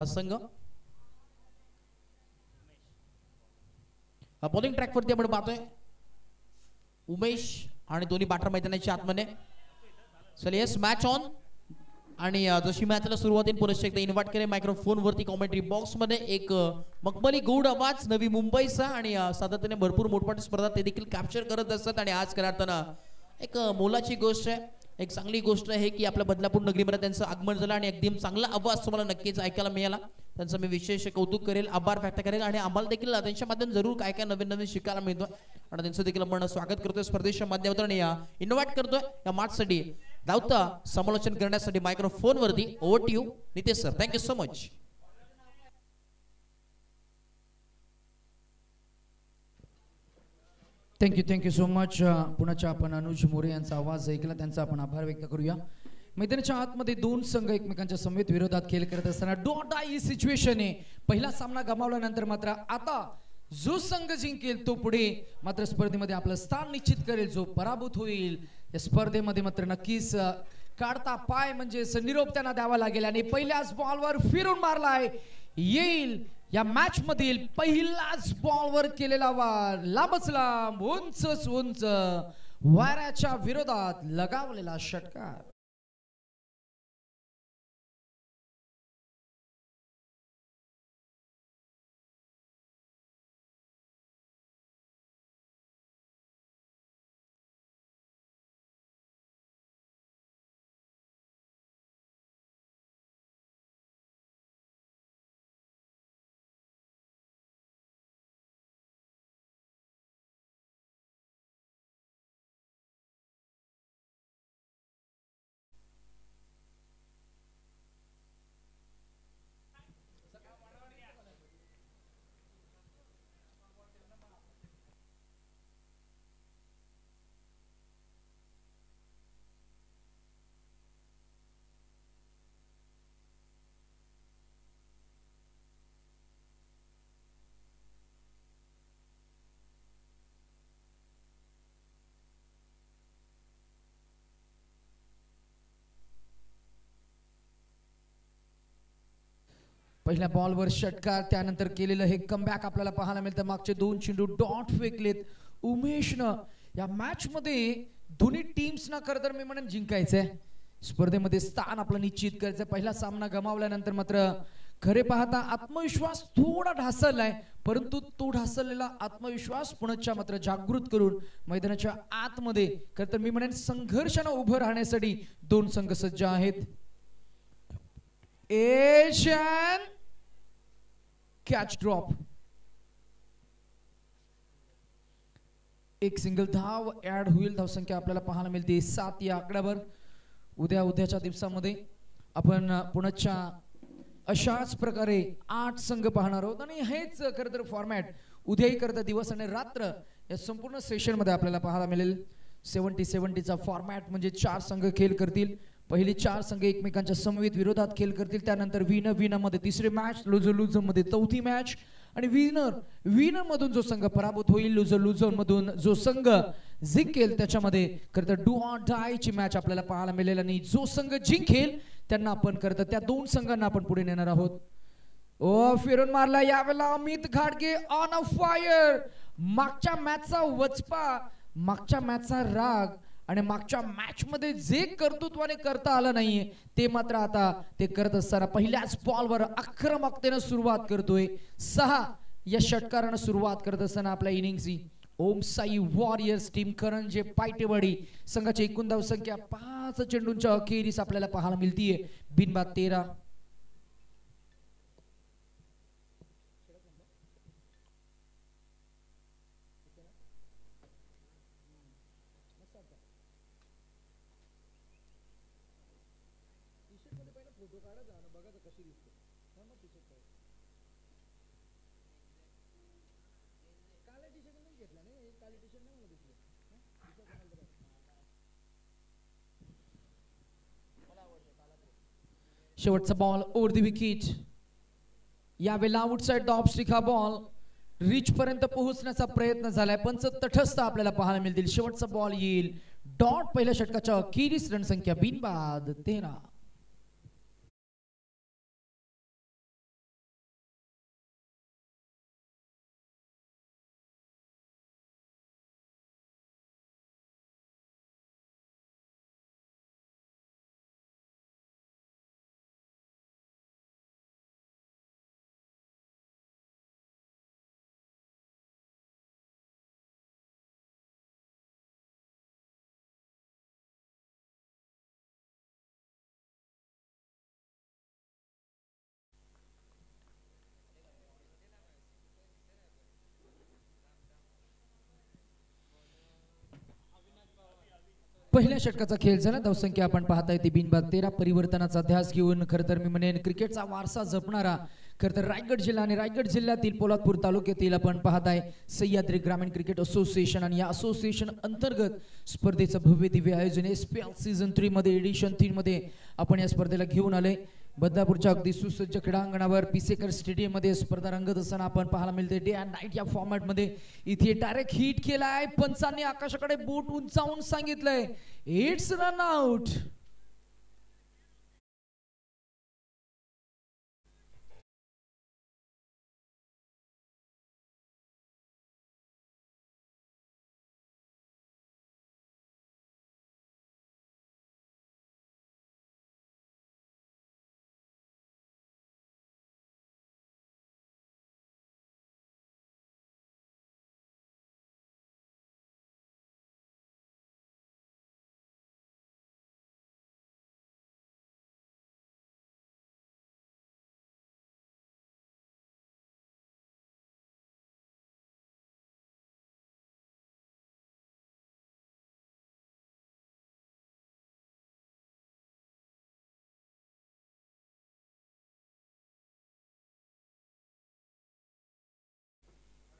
संघ bowling track वरती आपण पाहतोय उमेश आणि दोन्ही बॅटर मैदानाच्या आतमध्ये. चल येस मॅच ऑन. आणि जशी मॅचला सुरुवातीला पुन्हा एकदा इन्व्हाइट केले मायक्रोफोन वरती कॉमेंट्री बॉक्स मध्ये एक मखमली गौड आवाज नवी मुंबईचा आणि सातत्याने भरपूर मोठमोठ्या स्पर्धा ते देखील कॅप्चर करत असतात. आणि आज करताना एक मोलाची गोष्ट आहे, एक चांगली गोष्ट आहे की आपल्या बदलापूर नगरीमध्ये त्यांचं आगमन झालं आणि एकदम चांगला आवाज तुम्हाला नक्कीच ऐकायला मिळाला. त्यांचं मी विशेष कौतुक करेल, आभार व्यक्त करेल आणि आम्हाला देखील त्यांच्या माध्यमातून जरूर काय काय नवीन नवीन शिकायला मिळतं आणि त्यांचं देखील आपण स्वागत करतोय स्पर्धेच्या माध्यमातून आणि इन्व्हाइट करतोय या मॅचसाठी धावता समालोचन करण्यासाठी मायक्रोफोन वरती. Over to you Nitesh sir. Thank you so much. Thank you so much. पुण्याच्या आपण अनुज मोरे यांचा आवाज ऐकला, त्यांचा आपण आभार व्यक्त करूया. मैदानाच्या आतमध्ये दोन संघ एकमेकांच्या समवेत विरोधात खेळ करत असताना डॉट डाय सिच्युएशन आहे. पहिला सामना गमावल्यानंतर मात्र आता जो संघ जिंकेल तो पुढे मात्र स्पर्धेमध्ये आपलं स्थान निश्चित करेल. जो पराभूत होईल या स्पर्धेमध्ये मात्र नक्कीच काढता पाय म्हणजे निरोप त्यांना द्यावा लागेल. आणि पहिल्याच बॉलवर फिरून मारलाय येईल या मॅच मधील पहिलाच बॉलवर केलेला वार लांबच लांब उंच उंच वाऱ्याच्या विरोधात लगावलेला षटकार. पहिल्या बॉलवर षटकार, त्यानंतर केलेलं हे कमबॅक आपल्याला पाहायला मिळतं. मागचे दोन चेंडू डॉट फेकलेत उमेशनं. या मॅच मध्ये दोन्ही टीम्सना खरं तर मी म्हणेन जिंकायचंय, स्पर्धेमध्ये स्थान आपलं निश्चित करायचं. पहिला सामना गमावल्यानंतर मात्र खरे पाहता आत्मविश्वास थोडा ढासळलाय, परंतु तो ढासळलेला आत्मविश्वास पुण्याच्या मात्र जागृत करून मैदानाच्या आतमध्ये खरं तर मी म्हणेन संघर्षानं उभं राहण्यासाठी दोन संघ सज्ज आहेत. एशियन कॅच ड्रॉप, एक सिंगल धाव ऍड होईल. धावसंख्या आपल्याला पाहायला मिळते 7 या आकड्यावर. उद्याच्या दिवसामध्ये आपण पुण्याच्या अशाच प्रकारे 8 संघ पाहणार आहोत आणि हेच खरं तर फॉर्मॅट उद्याही करता दिवस आणि रात्र या संपूर्ण सेशन मध्ये आपल्याला पाहायला मिळेल. 70-70 फॉर्मॅट म्हणजे 4 संघ खेळ करतील. पहिले 4 संघ एकमेकांच्या समवेत विरोधात खेळ करतील. त्यानंतर विनर मध्ये तिसरी मॅच, लुझर मध्ये चौथी मॅच आणि विनर मधून जो संघ पराभूत होईल, लुझर मधून जो संघ जिंकेल त्याच्यामध्ये खरं तर डू ऑर डाय ची मॅच आपल्याला पाहायला मिळेल. आणि जो संघ जिंकेल त्यांना आपण करत त्या दोन संघांना आपण पुढे नेणार आहोत. ओ फिरून मारला यावेळेला अमित घाडगे ऑन अ फायर. मागच्या मॅचचा वचपा, मागच्या मॅचचा राग आणि मागच्या मॅच मध्ये जे कर्तृत्वाने करता आलं नाहीये ते मात्र आता ते करत असताना पहिल्याच बॉलवर आक्रमकतेने सुरुवात करतोय. 6 या षटकारानं सुरुवात करत असताना आपल्या इनिंगची ओम साई वॉरियर्स टीम करंजे पायटेवाडी संघाची एकूण धावसंख्या 5 चेंडूंच्या अखेरीस आपल्याला पाहायला मिळतीये. बिनबाद 13. शेवटचा बॉल ओव्हर द विकेट. यावेळेला आउटसाइड द ऑफ स्टिक हा बॉल रीच पर्यंत पोहोचण्याचा प्रयत्न झालाय, पण तटस्थ आपल्याला पाहायला मिळतील. शेवटचा बॉल येईल डॉट. पहिल्या षटकाच्या अखेरीस रन संख्या बिनबाद 13. पहिल्या षटकाचा खेळ झाला. धावसंख्या आपण पाहताय ती बिनबाद 13. परिवर्तनाचा ध्यास घेऊन खरं तर मी म्हणेन क्रिकेटचा वारसा जपणारा खरं तर रायगड जिल्हा आणि रायगड जिल्ह्यातील पोलादपूर तालुक्यातील आपण पाहताय सह्याद्री ग्रामीण क्रिकेट असोसिएशन आणि या असोसिएशन अंतर्गत स्पर्धेचं भव्य दिव्य आयोजन SPL सीझन 3 मध्ये एडिशन 3 मध्ये आपण या स्पर्धेला घेऊन आले. बदलापूरच्या अगदी सुसज्ज क्रीडांगणावर पिसेकर स्टेडियम मध्ये स्पर्धा रंगत असताना आपण पाहायला मिळते डे अँड नाईट या फॉर्मॅट मध्ये. इथे डायरेक्ट हिट केलाय, पंचांनी आकाशाकडे बोट उंचावून सांगितलंय इट्स रन आउट.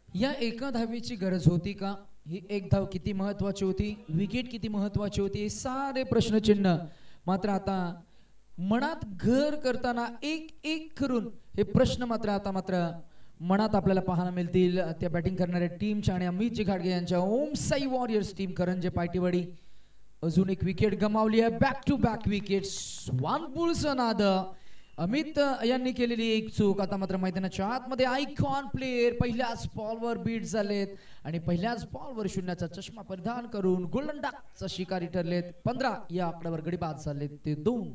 या एका धावेची गरज होती का? ही एक धाव किती महत्वाची होती? विकेट किती महत्वाची होती? हे सारे प्रश्नचिन्ह मात्र आता मनात घर करताना एक एक करून हे प्रश्न मात्र मनात आपल्याला पाहायला मिळतील त्या बॅटिंग करणाऱ्या टीमच्या आणि अमितजी घाटगे यांच्या ओम साई वॉरियर्स टीम करंजे पायटीवाडी. अजून एक विकेट गमावली आहे. Back to back wickets, one pulls another. Amit यांनी केलेली एक चूक. आता मात्र मैदानाच्या आतमध्ये आयकॉन प्लेयर पहिल्याच बॉलवर बीट झालेत आणि पहिल्याच बॉलवर शून्याचा चष्मा परिधान करून गोल्डन डकचा शिकारी ठरलेत. 15 या आकड्यावर गडी बाद झालेत ते 2.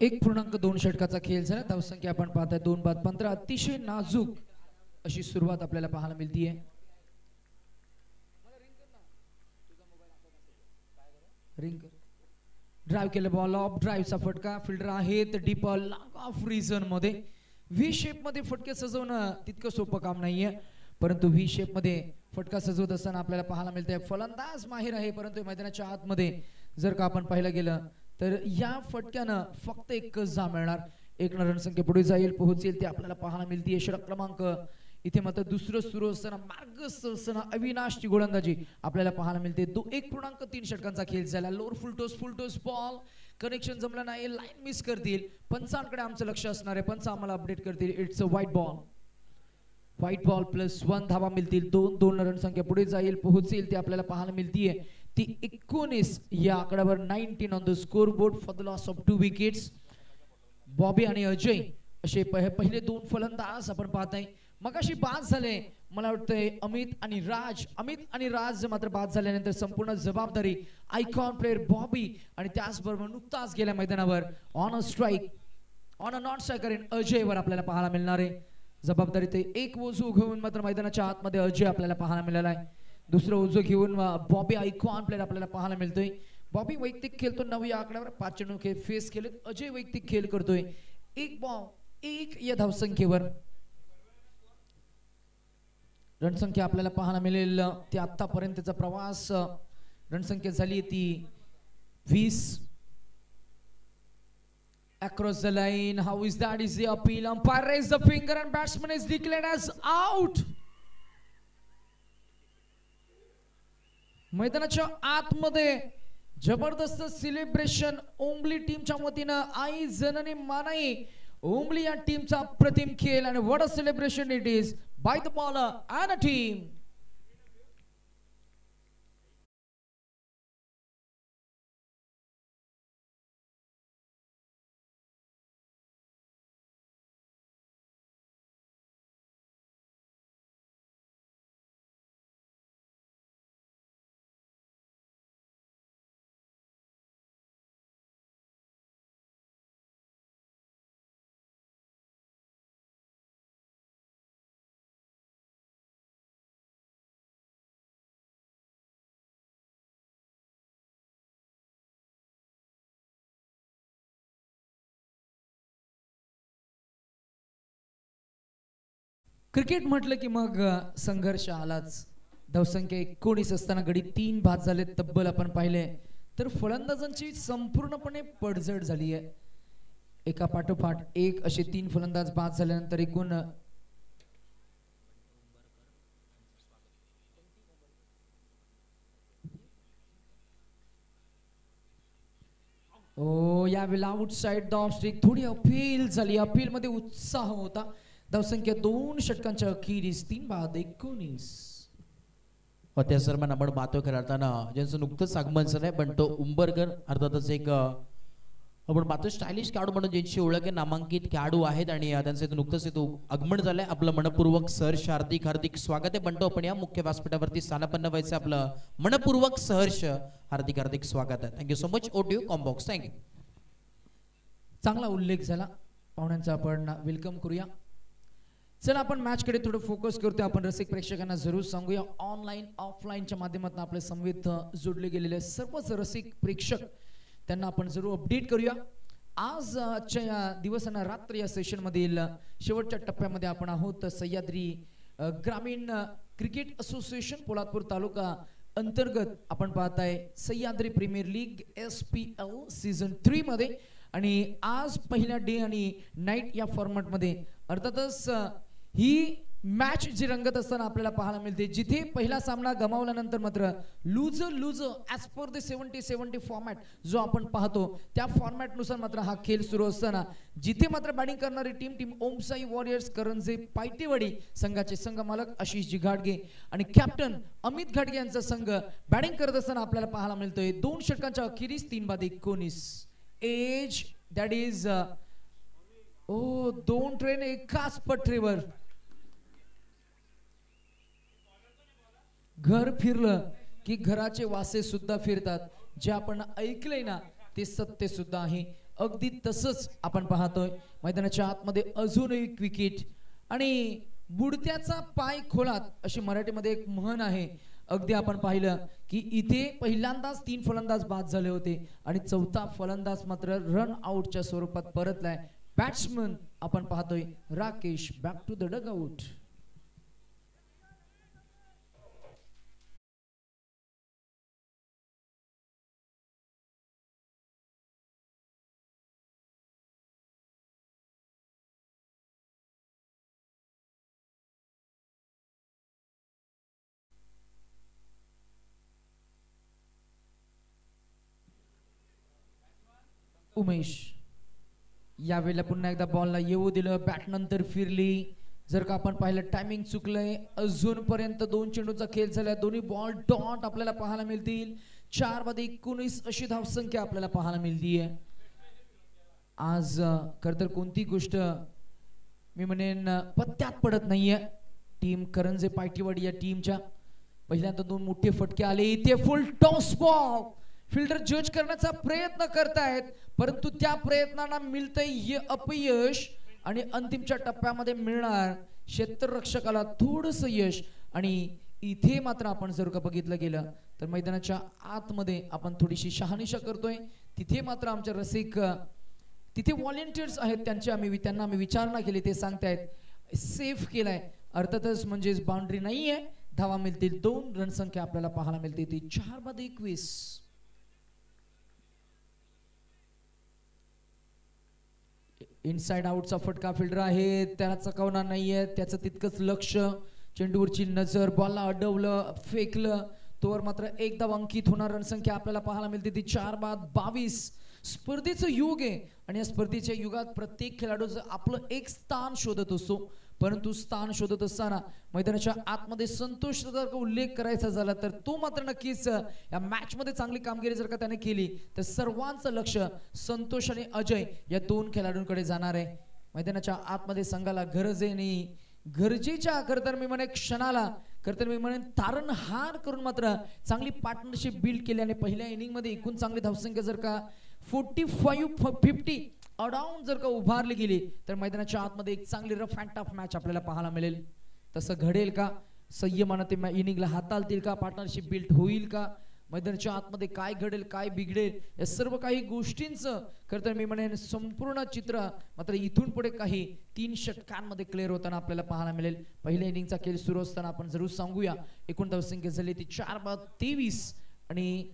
एक 1.2 षटकाचा खेळ झाला. धावसंख्या आपण पाहताय 2 बाद 15. अतिशय नाजूक अशी सुरुवात आपल्याला पाहायला मिळतीये. रिंग ड्राइव्ह केलं, बॉल ऑफ ड्राइव्हचा फटका. फिल्डर आहेत डीप लॉंग ऑफ रिझन मध्ये. व्ही शेप मध्ये फटके सजवणं तितकं सोपं काम नाहीये, परंतु व्ही शेप मध्ये फटका सजवत असताना आपल्याला पाहायला मिळतंय फलंदाज माहिर आहे, परंतु मैदानाच्या आतमध्ये जर का आपण पाहिलं गेलं तर या फटक्यानं फक्त एकच जा मिळणार. एक रणसंख्या पुढे जाईल पोहोचेल ते आपल्याला पाहायला मिळते. षटक क्रमांक इथे मात्र दुसरं सुरू असताना मार्गस्थ अविनाशची गोलंदाजी आपल्याला पाहायला मिळते. 1.3 षटकांचा खेळ झाला. लोअर फुलटोस बॉल कनेक्शन जमलं नाही, लाईन मिस करतील. पंचांकडे आमचं लक्ष असणार आहे, पंच आम्हाला अपडेट करतील. इट्स अ व्हाईट बॉल +1 धावा मिळतील. 2 रणसंख्या पुढे जाईल पोहोचेल ते आपल्याला पाहायला मिळतीये ती 19 या आकड्यावर. 19 on the score board for the loss of 2 wickets. Bobby आणि अजय असे पहिले 2 फलंदाज आपण पाहताय. मगाशी बाद झाले मला वाटतंय अमित आणि राज मात्र बाद झाल्यानंतर संपूर्ण जबाबदारी आयकॉन प्लेयर बॉबी आणि त्याचबरोबर नुकताच गेल्या मैदानावर on a non striker Ajay वर आपल्याला पाहायला मिळणार आहे. जबाबदारी ते एक ओझू घेऊन मात्र मैदानाच्या आतमध्ये अजय आपल्याला पाहायला मिळाला आहे. दुसरं ओझू घेऊन बॉबी आयकॉन प्लेयर आपल्याला पाहायला मिळतोय. बॉबी वैयक्तिक खेळतो 9 या आकड्यावर. 5 चेंडू खेळ फेस केले. अजय वैयक्तिक खेळ करतोय. 1 बॉल 1 या धावसंख्येवर. रणसंख्या आपल्याला पाहायला मिळेल ती आतापर्यंतचा प्रवास रणसंख्या झाली ती 20. Across the line, how is that? Is the appeal? Umpire raise the finger and batsman is declared as out. मैदानाच्या आतमध्ये जबरदस्त सेलिब्रेशन ओंबली टीमच्या वतीनं. आई जननी मानाई ओंबली या टीमचा प्रतिम खेळ आणि what a celebration it is by the bowler and a team. Cricket म्हटलं की मग संघर्ष आलाच. धावसंख्या 19 असताना गडी 3 बाद झाले तब्बल आपण पाहिले. तर फलंदाजांची संपूर्णपणे पडझड झाली आहे. एका पाठोपाठ एक असे 3 फलंदाज बाद झाल्यानंतर एकूण यावेळेला आउटसाइड द ऑफ स्ट्रिक थोडी अपील झाली. अपील मध्ये उत्साह होता. धावसंख्या 2 षटकांच्या अखेरीस 3 बाद 19. त्या सर आपण पाहतो खरं अर्थानं ज्यांचं नुकतंच आगमन झालंय पण तो उंबरकर अर्थातच एक आपण पाहतो स्टायलिश खेळाडू म्हणून ज्यांची ओळख आहे, नामांकित खेळाडू आहेत आणि त्यांचं इथं नुकतंच इथं आगमन झालंय. आपलं मनपूर्वक सहर्ष हार्दिक हार्दिक स्वागत आहे. बनतो आपण या मुख्य व्यासपीठावरती स्थानापन्न व्हायचं आपलं मनपूर्वक सहर्ष हार्दिक हार्दिक स्वागत आहे. Thank you so much. ओटीयू कॉम्बॉक्स थँक्यू. चांगला उल्लेख झाला पाहुण्यांचा. आपण वेलकम करूया. चला आपण मॅच कडे थोडं फोकस करतोय. आपण रसिक प्रेक्षकांना जरूर सांगूया ऑनलाईन ऑफलाईनच्या माध्यमातून आपले समवेत जोडले गेलेले सर्वच रसिक प्रेक्षक त्यांना आपण जरूर अपडेट करूया. आज आजच्या या दिवसांना रात्र या सेशन मधील शेवटच्या टप्प्यामध्ये आपण आहोत. सह्याद्री ग्रामीण क्रिकेट असोसिएशन पोलादपूर तालुका अंतर्गत आपण पाहताय Sahyadri premier league SPL season 3 मध्ये. आणि आज पहिल्या डे आणि नाईट या फॉर्मॅट मध्ये अर्थातच ही मॅच जी रंगत असताना आपल्याला पाहायला मिळते. जिथे पहिला सामना गमावल्यानंतर मात्र loser as per the 70-70 format जो आपण पाहतो त्या फॉर्मॅट नुसार मात्र हा खेळ सुरू असताना जिथे मात्र बॅटिंग करणारी टीम ओमसाई वॉरियर्स करंजे पायटेवाडी संघाचे संघ मालक आशिष घाटगे आणि कॅप्टन अमित घाटगे यांचा संघ बॅटिंग करत असताना आपल्याला पाहायला मिळतोय. 2 षटकांच्या अखेरीस 3 बाद 19. एज दॅट इज 2 ट्रेन एकाच पटरीवर. घर फिरलं की घराचे वासे सुद्धा फिरतात. जे आपण ऐकलंय ना ते सत्य सुद्धा आहे. अगदी तसंच आपण पाहतोय मैदानाच्या आतमध्ये अजून एक विकेट आणि बुडत्याचा पाय खोलात अशी मराठीमध्ये एक म्हण आहे. अगदी आपण पाहिलं की इथे पहिल्यांदाच 3 फलंदाज बाद झाले होते आणि चौथा फलंदाज मात्र रन आउटच्या स्वरूपात परतलाय. बॅट्समन आपण पाहतोय Rakesh back to the dugout. Umesh यावेळेला पुन्हा एकदा बॉलला येऊ दिलं. बॅट नंतर फिरली. जर का आपण पाहिलं टायमिंग चुकलंय. अजूनपर्यंत 2 चेंडूचा खेळ झाला. दोन्ही बॉल डॉट आपल्याला पाहायला मिळतील. 4 बाद 19 अशी धावसंख्या आपल्याला पाहायला मिळतीये. आज खरं तर कोणती गोष्ट मी म्हणेन पत्त्यात पडत नाहीये. टीम करंजे पायटेवाडी या टीमच्या पहिल्यांदा 2 मोठे फटके आले. इथे फुल टॉस बॉल फिल्डर जज करण्याचा प्रयत्न करतायत परंतु त्या प्रयत्नांना मिळतंय अपयश आणि अंतिमच्या टप्प्यामध्ये मिळणार क्षेत्ररक्षकाला थोडंसं यश. आणि इथे मात्र आपण जर का बघितलं गेलं तर मैदानाच्या आतमध्ये आपण थोडीशी शहानिशा करतोय. तिथे मात्र आमचे रसिक तिथे व्हॉलेंटियर्स आहेत त्यांना आम्ही विचारणा केली. ते सांगतायत सेफ केलाय. अर्थातच म्हणजेच बाउंड्री नाहीये. धावा मिळतील. 2 रन संख्या आपल्याला पाहायला मिळते. ती 4 बाद 21. इनसाइड आउटचा फटका फिल्डर आहे त्याला चकवणार नाहीये. त्याचं तितकंच लक्ष चेंडूवरची नजर बॉलला अडवलं फेकलं तोवर मात्र एकदा अंकित होणार रणसंख्या आपल्याला पाहायला मिळते. ती 4 बाद 22. स्पर्धेचं युग आहे आणि या स्पर्धेच्या युगात प्रत्येक खेळाडू आपलं एक स्थान शोधत असतो. परंतु स्थान शोधत असताना मैदानाच्या आतमध्ये संतोषचा जर का उल्लेख करायचा झाला तर तो मात्र नक्कीच या मॅच मध्ये चांगली कामगिरी जर का त्याने केली तर सर्वांचं लक्ष संतोष आणि अजय या 2 खेळाडूंकडे जाणार आहे. मैदानाच्या आतमध्ये संघाला गरज आहे आणि गरजेच्या खरतर मी म्हणेन क्षणाला खरतर मी म्हणेन तारणहार करून मात्र चांगली पार्टनरशिप बिल्ड केली आणि पहिल्या इनिंग मध्ये एकूण चांगली धावसंख्या जर का 45-50 अडाउन जर का उभारली गेली तर मैदानाच्या आतमध्ये एक चांगली रफ अँड टफ मॅच आपल्याला पाहायला मिळेल. तसं घडेल का? संयमानं ते इनिंगला हाताळतील का? पार्टनरशिप बिल्ड होईल का? मैदानाच्या आतमध्ये काय घडेल काय बिघडेल या सर्व काही गोष्टींचं खरं तर मी म्हणेन संपूर्ण चित्र मात्र इथून पुढे काही 3 षटकांमध्ये क्लिअर होताना आपल्याला पाहायला मिळेल. पहिल्या इनिंगचा खेळ सुरू असताना आपण जरूर सांगूया एकूण धावसंख्या झाली ती 4-23 आणि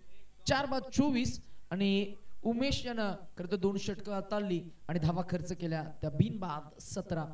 4-24 आणि उमेश यानं खरं तर 2 षटकं हाताळली आणि धावा खर्च केल्या त्या बिनबाद 17.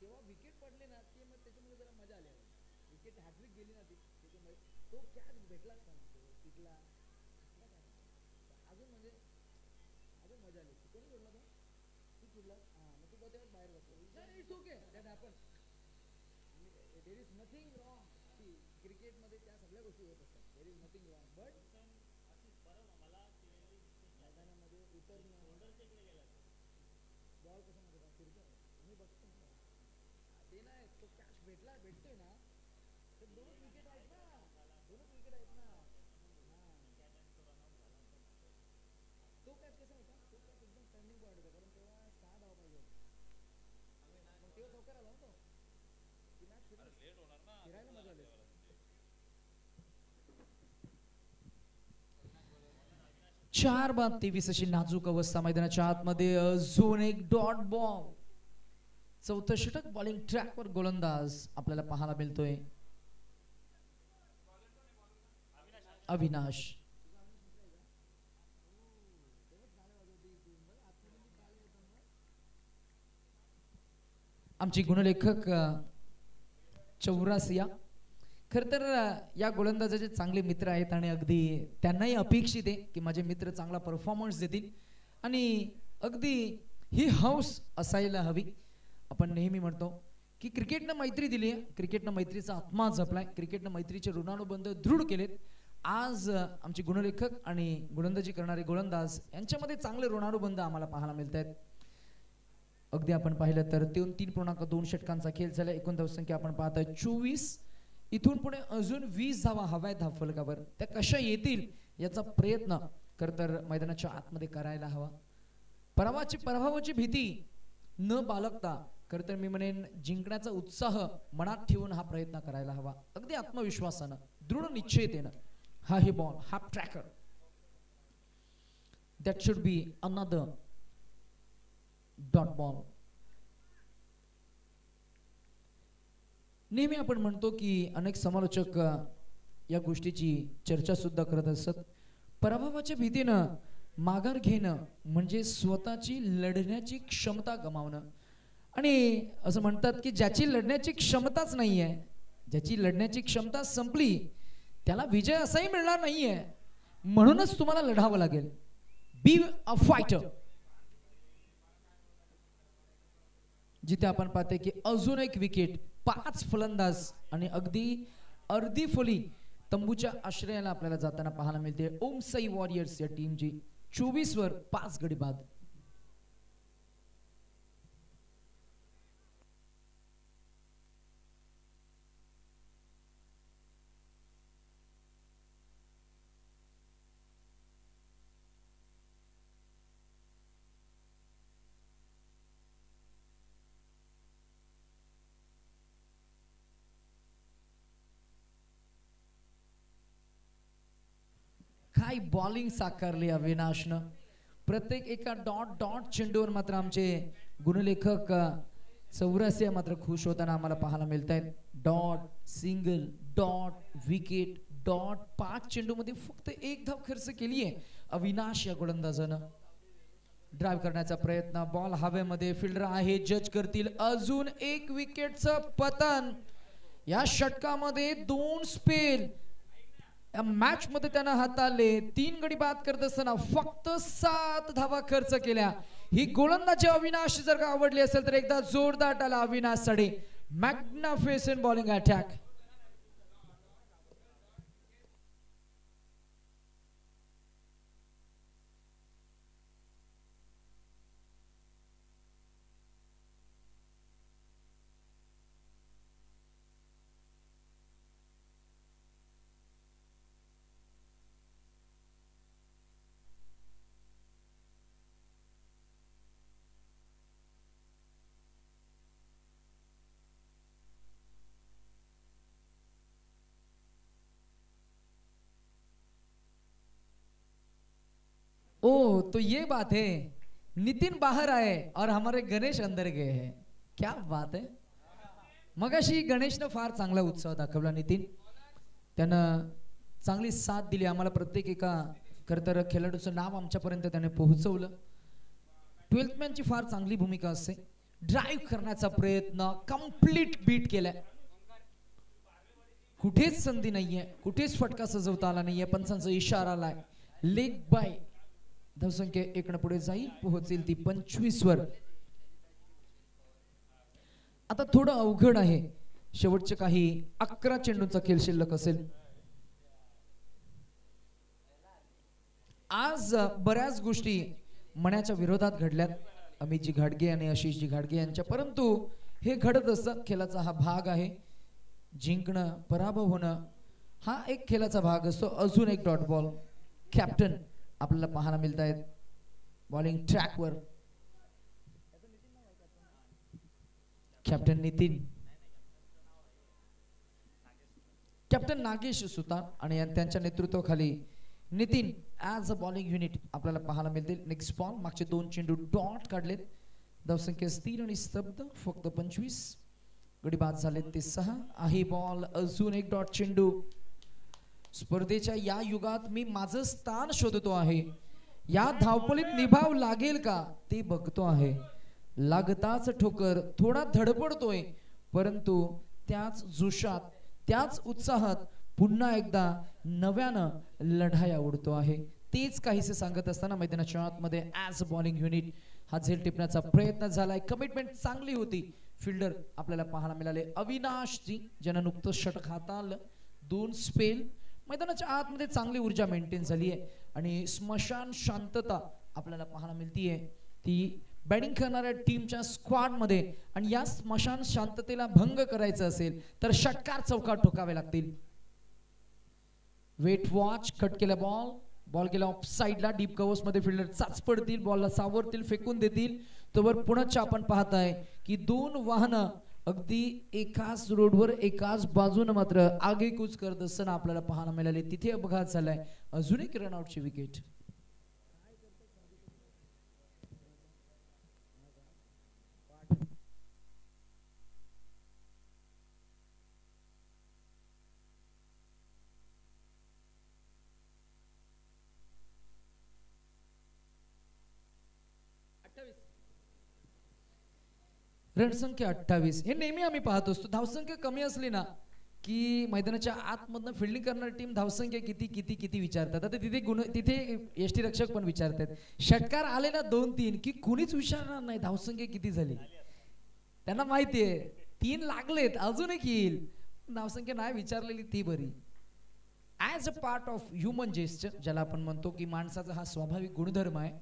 तेव्हा विकेट पडले ना ते मग त्याच्यामुळे जरा मजा आली. विकेट हॅट्रिक गेली ना ती त्याच्यामुळे तो कॅच भेटलाच पण तिथला अजून म्हणजे अजून मजा आली. कोणी सोडला तो? तू सोडला? हां मग तू तेव्हा बाहेर बसतो. It's okay that happen. There is nothing wrong. See क्रिकेटमध्ये त्या सगळ्या गोष्टी होत असतात. There is nothing wrong but मैदानामध्ये उतरणं बॉल कसा मध्ये फिरतो मी बघतो ते नाही तो कॅच भेटतोय ना तर 2 विकेट आहेत ना 2 विकेट आहेत ना. तो कॅच कसा होता? तो कॅच एकदम टर्निंग पॉईंट होता कारण तेव्हा 6 धावा पाहिजे होते. मग तेव्हा लवकर आला तो ती मॅच फिरायला मजा आली. 4-23 अशी नाजूक अवस्था मैदानाच्या आतमध्ये झोन 1 डॉट बॉल. 4थं षटक बॉलिंग ट्रॅकवर गोलंदाज आपल्याला पाहायला मिळतोय अविनाश. आमची गुणलेखक चौरासिया खर तर या गोलंदाजाचे चांगले मित्र आहेत आणि अगदी त्यांनाही अपेक्षित आहे की माझे मित्र चांगला परफॉर्मन्स देतील आणि अगदी ही हौस असायला हवी. आपण नेहमी म्हणतो की क्रिकेटनं मैत्री दिली आहे, क्रिकेटनं मैत्रीचा आत्मा जपलाय, क्रिकेटनं मैत्रीचे ऋणानुबंध दृढ केलेत. आज आमचे गुणलेखक आणि गोलंदाजी करणारे गोलंदाज यांच्यामध्ये चांगले ऋणानुबंध आम्हाला पाहायला मिळत आहेत. अगदी आपण पाहिलं तर 3.2 षटकांचा खेळ झाला. एकूण धावसंख्या आपण पाहतोय 24. इथून पुढे अजून 20 धावा हव्या आहेत धावफलकावर. त्या कशा येतील याचा प्रयत्न खरं तर मैदानाच्या आतमध्ये करायला हवा. पराभवाची भीती न बाळगता खरं तर मी म्हणेन जिंकण्याचा उत्साह मनात ठेवून हा प्रयत्न करायला हवा. अगदी आत्मविश्वासानं दृढ निश्चयतेनं. हा हे ball half tracker that should be another dot ball. नेहमी आपण म्हणतो की अनेक समालोचक या गोष्टीची चर्चा सुद्धा करत असतात. पराभवाच्या भीतीनं माघार घेणं म्हणजे स्वतःची लढण्याची क्षमता गमावणं. आणि असं म्हणतात की ज्याची लढण्याची क्षमताच नाहीये, ज्याची लढण्याची क्षमता संपली त्याला विजय असाही मिळणार नाहीये. म्हणूनच तुम्हाला लढावं लागेल. Be a fighter. जिथे आपण पाहते की अजून एक विकेट, 5 फलंदाज आणि अगदी अर्धी फली तंबूच्या आश्रयाला आपल्याला जाताना पाहायला मिळते. ओम साई वॉरियर्स या टीमची 24 वर 5 गडी बाद. काय बॉलिंग साकारली अविनाशनं. प्रत्येक एका डॉट चेंडूवर मात्र आमचे गुणलेखक चौरासिया मात्र खुश होताना आम्हाला पाहायला मिळत आहेत. Dot, single, dot, wicket, dot. 5 चेंडूमध्ये फक्त 1 धाव खर्च केली आहे अविनाश या गोलंदाजानं. ड्राइव्ह करण्याचा प्रयत्न, बॉल हवेमध्ये, फिल्डर आहे, जज करतील. अजून 1 विकेटचं पतन. या षटकामध्ये 2 स्पेल या मॅच मध्ये त्यांना हाताळले. 3 गडी बाद करत असताना फक्त 7 धावा खर्च केल्या. ही गोलंदाजी अविनाश जर का आवडली असेल तर एकदा जोरदार टाळ्या अविनाश साठी. Magnificent bowling attack. ओ तो ये बात है, नितिन बाहर आए और हमारे गणेश अंदर गए हैं. क्या बात है. मगाशी गणेशनं फार चांगला उत्साह दाखवला. नितिन त्यानं चांगली साथ दिली आम्हाला. प्रत्येक एका करतर खेळाडूचं नाव आमच्यापर्यंत त्याने पोहोचवलं. 12th मॅनची फार चांगली भूमिका असते. ड्राईव्ह करण्याचा प्रयत्न कंप्लीट बीट केलाय. कुठेच संधी नाहीये, कुठेच फटका सजवता आला नाहीये. पंचांचा इशारा आलाय. Leg bye. धावसंख्या 1 न पुढे जाईल, पोहोचेल ती 25 वर. आता थोडं अवघड आहे. शेवटचे काही 11 चेंडूंचा खेळ शिल्लक असेल. आज बऱ्याच गोष्टी मनाच्या विरोधात घडल्यात. अमितजी घाडगे आणि आशिषजी घाडगे यांच्या, परंतु हे घडत असतं. खेळाचा हा भाग आहे. जिंकणं पराभव होणं हा एक खेळाचा भाग असतो. अजून एक डॉट बॉल कॅप्टन आपल्याला पाहायला मिळत आहेत बॉलिंग ट्रॅकवर. कॅप्टन नितीन, कॅप्टन नागेश सुतार आणि त्यांच्या नेतृत्वाखाली Nitin as a bowling unit आपल्याला पाहायला मिळतील. Next ball. मागचे 2 चेंडू डॉट काढलेत. धावसंख्या स्थिर आणि स्तब्ध. फक्त 25. गडी बाद झालेत ते 6. आहे बॉल. अजून एक डॉट चेंडू. स्पर्धेच्या या युगात मी माझं स्थान शोधतो आहे. या धावपळीत निभाव लागेल का ते बघतो आहे. लागताच ठोकर. थोडा धडपडतोय, परंतु त्याच जोशात, त्याच उत्साहात पुन्हा एकदा नव्यानं लढाया उडतो आहे. तेच काहीसे सांगत असताना मैदानाच्या आतमध्ये ॲज अ बॉलिंग युनिट हा झेल टिपण्याचा प्रयत्न झालाय. कमिटमेंट चांगली होती. फिल्डर आपल्याला पाहायला मिळाले अविनाशजी, ज्यांना नुकतं षटक हाताळलं. 2 स्पेल. मैदानाच्या आतमध्ये चांगली ऊर्जा मेंटेन झाली आहे आणि स्मशान शांतता आपल्याला पाहायला मिळतीये ती बॅटिंग करणाऱ्या टीमच्या स्क्वॉड मध्ये. आणि या स्मशान शांततेला भंग करायचं असेल तर षटकार चौकार ठोकावे लागतील. Wait watch. कट केला बॉल. बॉल गेला ऑफ साइडला. डीप कव्हर्स मध्ये फिल्डर चाच पडतील, बॉलला सावरतील, फेकून देतील. तोवर पुन्हा आपण पाहताय की 2 वाहनं अगदी एकाच रोडवर एकाच बाजूने मात्र आगेकूच करत असताना आपल्याला पाहायला मिळाले. तिथे अपघात झालाय. अजून एक रनआउटची विकेट. रणसंख्या 28. हे नेहमी आम्ही पाहत असतो. धावसंख्या कमी असली ना की मैदानाच्या आतमधनं फिल्डिंग करणारी टीम धावसंख्या किती किती किती विचारतात. आता तिथे यष्टी रक्षक पण विचारतात. षटकार आले ना 2-3 की कुणीच विचारणार नाही धावसंख्या किती झाली. त्यांना माहितीये 3 लागलेत, अजून एक येईल. धावसंख्या नाही विचारलेली ती बरी. As a part of human gesture, ज्याला आपण म्हणतो की माणसाचा हा स्वाभाविक गुणधर्म आहे.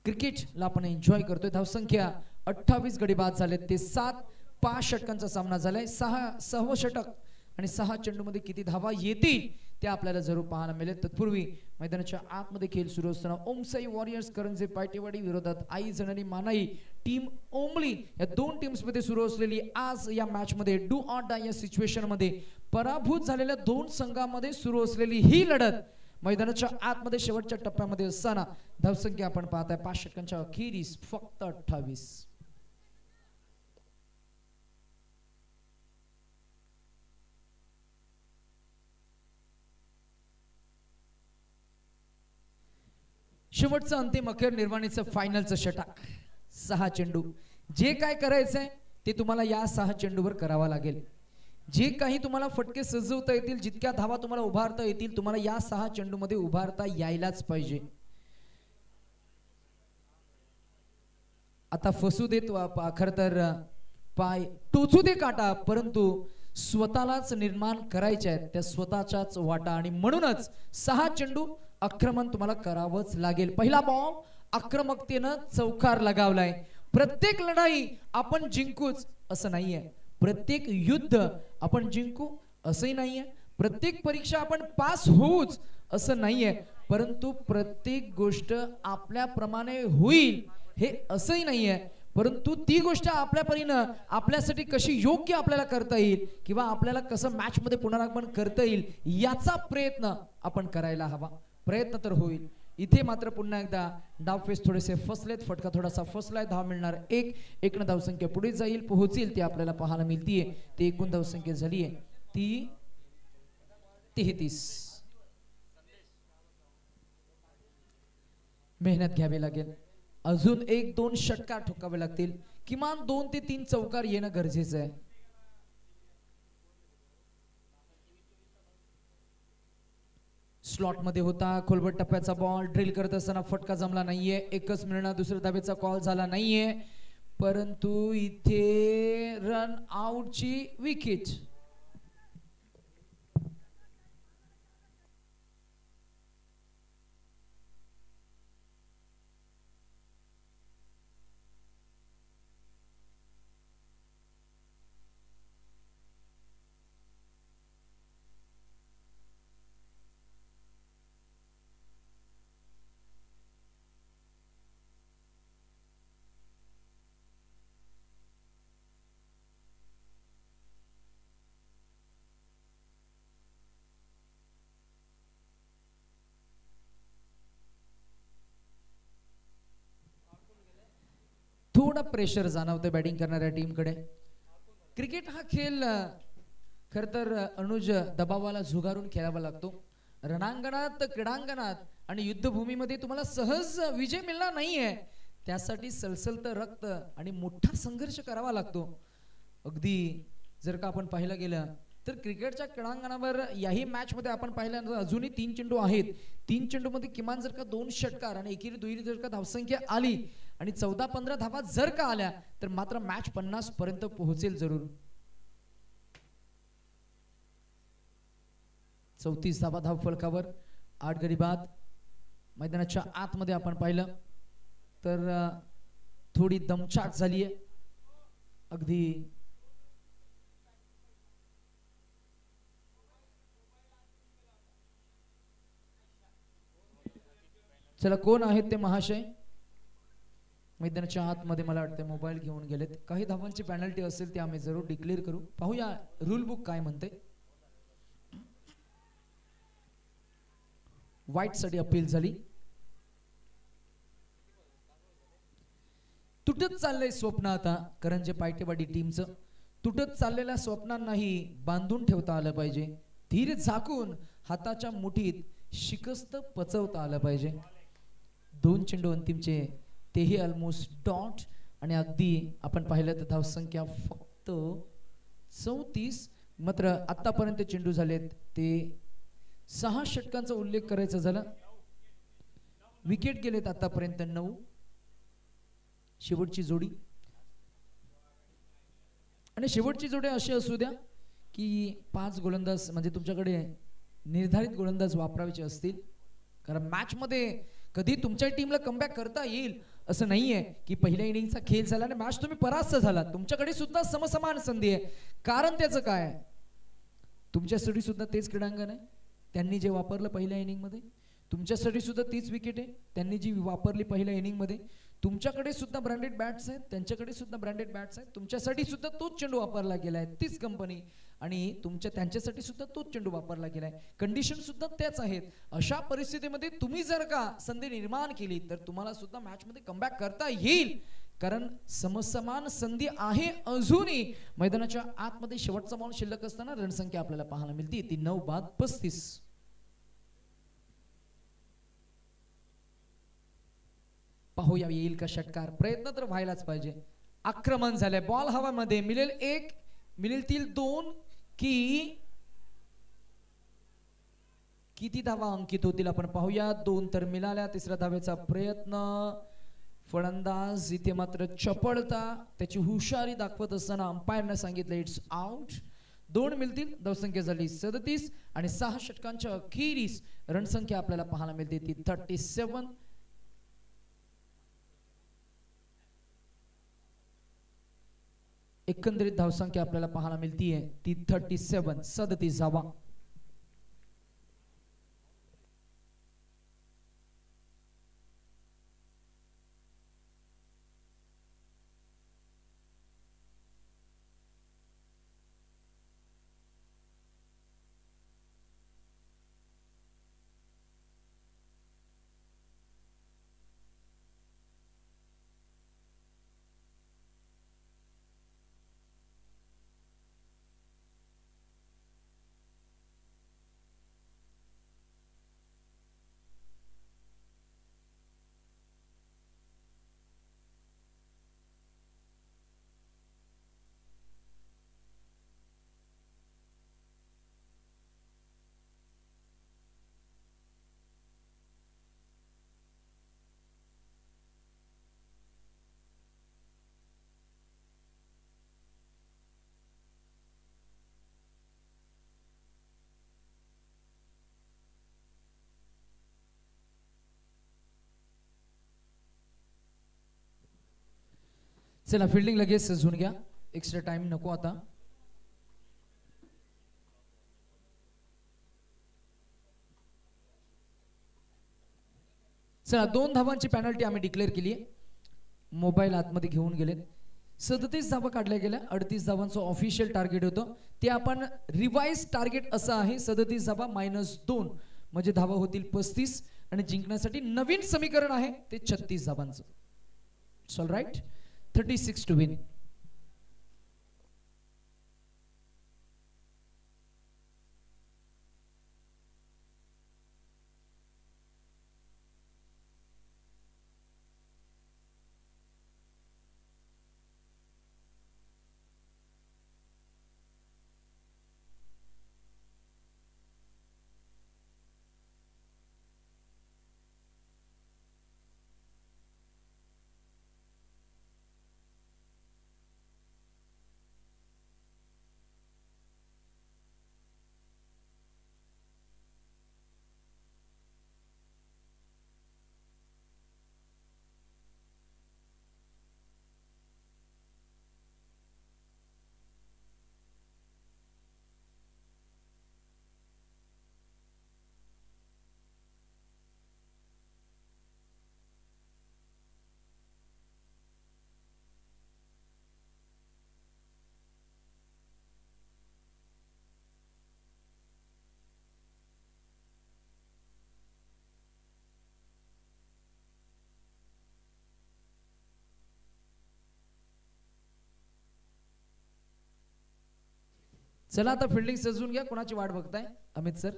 क्रिकेटला आपण एन्जॉय करतोय. धावसंख्या 28. गडी बाद झालेत ते 7. 5 षटकांचा सामना झालाय. 6 षटक आणि 6 चेंडूमध्ये किती धावा येतील ते आपल्याला जरूर पाहायला मिळेल. तत्पूर्वी मैदानाच्या आतमध्ये खेळ सुरू असताना ओमसाई वॉरियर्स करंजे पायटेवाडी विरोधात आई जननी मानाई टीम ओमली या 2 टीम्स मध्ये सुरू असलेली आज या मॅच मध्ये डू ऑर डाय या सिच्युएशन मध्ये पराभूत झालेल्या 2 संघांमध्ये सुरू असलेली ही लढत मैदानाच्या आतमध्ये शेवटच्या टप्प्यामध्ये असताना धावसंख्या आपण पाहताय 5 षटकांच्या अखेरीस फक्त 28. शेवटचं अंतिम अखेर निर्वाणीचं फायनलचं षटक. 6 चेंडू. जे काय करायचंय ते तुम्हाला या 6 चेंडूवर करावं लागेल. जे काही तुम्हाला फटके सजवता येतील, जितक्या धावा तुम्हाला उभारता येतील, तुम्हाला या 6 चेंडूमध्ये उभारता यायलाच पाहिजे. आता फसू देत खर तर पाय टोचू दे काटा, परंतु स्वतःलाच निर्माण करायचे आहेत त्या स्वतःच्याच वाटा, आणि म्हणूनच 6 चेंडू आक्रमण तुम्हाला करावंच लागेल. पहिला बॉल आक्रमकतेनं चौकार लगावलाय. प्रत्येक लढाई आपण जिंकूच असं नाहीये, प्रत्येक युद्ध आपण जिंकू असंही नाहीये, प्रत्येक परीक्षा आपण पास होऊच असं नाहीये, परंतु प्रत्येक गोष्ट आपल्याप्रमाणे होईल हे असंही नाहीये, परंतु ती गोष्ट आपल्या परीनं आपल्यासाठी कशी योग्य आपल्याला करता येईल किंवा आपल्याला कसं मॅच मध्ये पुनरागमन करता येईल याचा प्रयत्न आपण करायला हवा. प्रयत्न तर होईल. इथे मात्र पुन्हा एकदा डावफेस थोडेसे फसलेत, फटका थोडासा फसलाय. धाव मिळणार 1 न धावसंख्या पुढे जाईल, पोहोचेल ती आपल्याला पाहायला मिळतीये. ती एकूण धावसंख्या झालीये ती 33. मेहनत घ्यावी लागेल, अजून 1-2 षटकार ठोकावे लागतील, किमान 2 ते 3 चौकार येणं गरजेचं आहे. स्लॉट मध्ये होता खोलबट टप्प्याचा बॉल, ड्रिल करत असताना फटका जमला नाहीये, एकच मिळणार, दुसऱ्या धावेचा कॉल झाला नाहीये, परंतु इथे रन आउटची विकेट. थोडा प्रेशर जाणवते बॅटिंग करणाऱ्या टीमकडे. क्रिकेट हा खेळ खर तर अनुज दबावाला झुगारून खेळावा लागतो. रणांगणात, क्रीडांगणात आणि युद्धभूमीमध्ये तुम्हाला सहज विजय मिळणार नाहीये, त्यासाठी सलसलत रक्त आणि मोठा संघर्ष करावा लागतो. अगदी जर का आपण पाहायला गेलं तर क्रिकेटच्या क्रीडांगणावर याही मॅच मध्ये आपण पाहिल्यानंतर अजूनही 3 चेंडू आहेत. 3 चेंडू मध्ये किमान जर का 2 षटकार आणि एकेरी दुहेरी जर का धावसंख्या आली आणि 14-15 धावा जर का आल्या तर मात्र मॅच 50 पर्यंत पोहोचेल जरूर. 34 धावा धाव फलकावर, 8 गडी बाद. मैदानाच्या आतमध्ये आपण पाहिलं तर थोडी दमछाक झालीये. अगदी चला कोण आहेत ते महाशय? मैदानाच्या आतमध्ये मला वाटतं मोबाईल घेऊन गेलेत. काही धावांची पेनल्टी असेल ती आम्ही जरूर डिक्लेअर करू. पाहूया रूल बुक काय म्हणते. व्हाईट साठी अपील झाली. तुटत चाललंय स्वप्न आता करंजे पायटेवाडी टीमचं. तुटत चाललेल्या स्वप्नांनाही बांधून ठेवता आलं पाहिजे. धीर झाकून हाताच्या मुठीत शिकस्त पचवता आलं पाहिजे. 2 चेंडू अंतिमचे, तेही ऑलमोस्ट डॉट. आणि अगदी आपण पाहिलं तर धावसंख्या फक्त 34. मात्र आतापर्यंत चेंडू झालेत ते 6 षटकांचा उल्लेख करायचा झाला. विकेट गेलेत आतापर्यंत 9. शेवटची जोडी, आणि शेवटची जोडी अशी असू द्या की 5 गोलंदाज म्हणजे तुमच्याकडे निर्धारित गोलंदाज वापरायचे असतील, कारण मॅच मध्ये कधी तुमच्या टीमला कमबॅक करता येईल असं नाहीये की पहिल्या इनिंगचा खेळ झाला आणि मॅच तुम्ही परास्त झाला. तुमच्याकडे सुद्धा समसमान संधी आहे. कारण त्याचं काय, तुमच्यासाठी सुद्धा तेच क्रीडांगण आहे, त्यांनी जे वापरलं पहिल्या इनिंग मध्ये. तुमच्यासाठी सुद्धा तीच विकेट आहे, त्यांनी जी वापरली पहिल्या इनिंग मध्ये. तुमच्याकडे सुद्धा ब्रँडेड बॅट्स आहेत, त्यांच्याकडे सुद्धा ब्रँडेड बॅट्स आहेत. तुमच्यासाठी सुद्धा तोच चेंडू वापरला गेलाय, तीच कंपनी, आणि त्यांच्यासाठी सुद्धा तोच चेंडू वापरला गेलाय. कंडिशन सुद्धा त्याच आहेत. अशा परिस्थितीमध्ये तुम्ही जर का संधी निर्माण केली तर तुम्हाला सुद्धा मॅच मध्ये कमबॅक करता येईल, कारण समसमान संधी आहे अजूनही. मैदानाच्या आतमध्ये शेवटचा बॉल शिल्लक असताना रणसंख्या आपल्याला पाहायला मिळते ती 9 बाद 35. पाहूया येईल का षटकार. प्रयत्न तर व्हायलाच पाहिजे. आक्रमण झालंय, बॉल हवामध्ये. मिळेल 1, मिळतील 2 की किती धावा अंकित होतील आपण पाहूया. 2 तर मिळाल्या. तिसऱ्या धावेचा प्रयत्न फलंदाज इथे मात्र चपळता त्याची हुशारी दाखवत असताना अंपायरने सांगितलं इट्स आउट. 2 मिळतील. धावसंख्या झाली 37 आणि 6 षटकांच्या अखेरीस रणसंख्या आपल्याला पाहायला मिळते ती 37. एकंदरीत धावसंख्या आपल्याला पाहायला मिळतीये ती 37 धावा. चला फिल्डिंग लगेच सजवून घ्या. एक्स्ट्रा टाइम नको आता. चला 2 धावांची पेनल्टी आम्ही डिक्लेअर केली आहे. मोबाईल आतमध्ये घेऊन गेले. 37 धावा काढल्या गेल्या. 38 धावांचं ऑफिशियल टार्गेट होतं ते आपण रिवाइज टार्गेट असं आहे 37 धावा -2 म्हणजे धावा होतील 35 आणि जिंकण्यासाठी नवीन समीकरण आहे ते 36 धावांचं. It's all right. 36 to win. चला आता फिल्डिंग सजवून घ्या. कोणाची वाट बघताय अमित सर?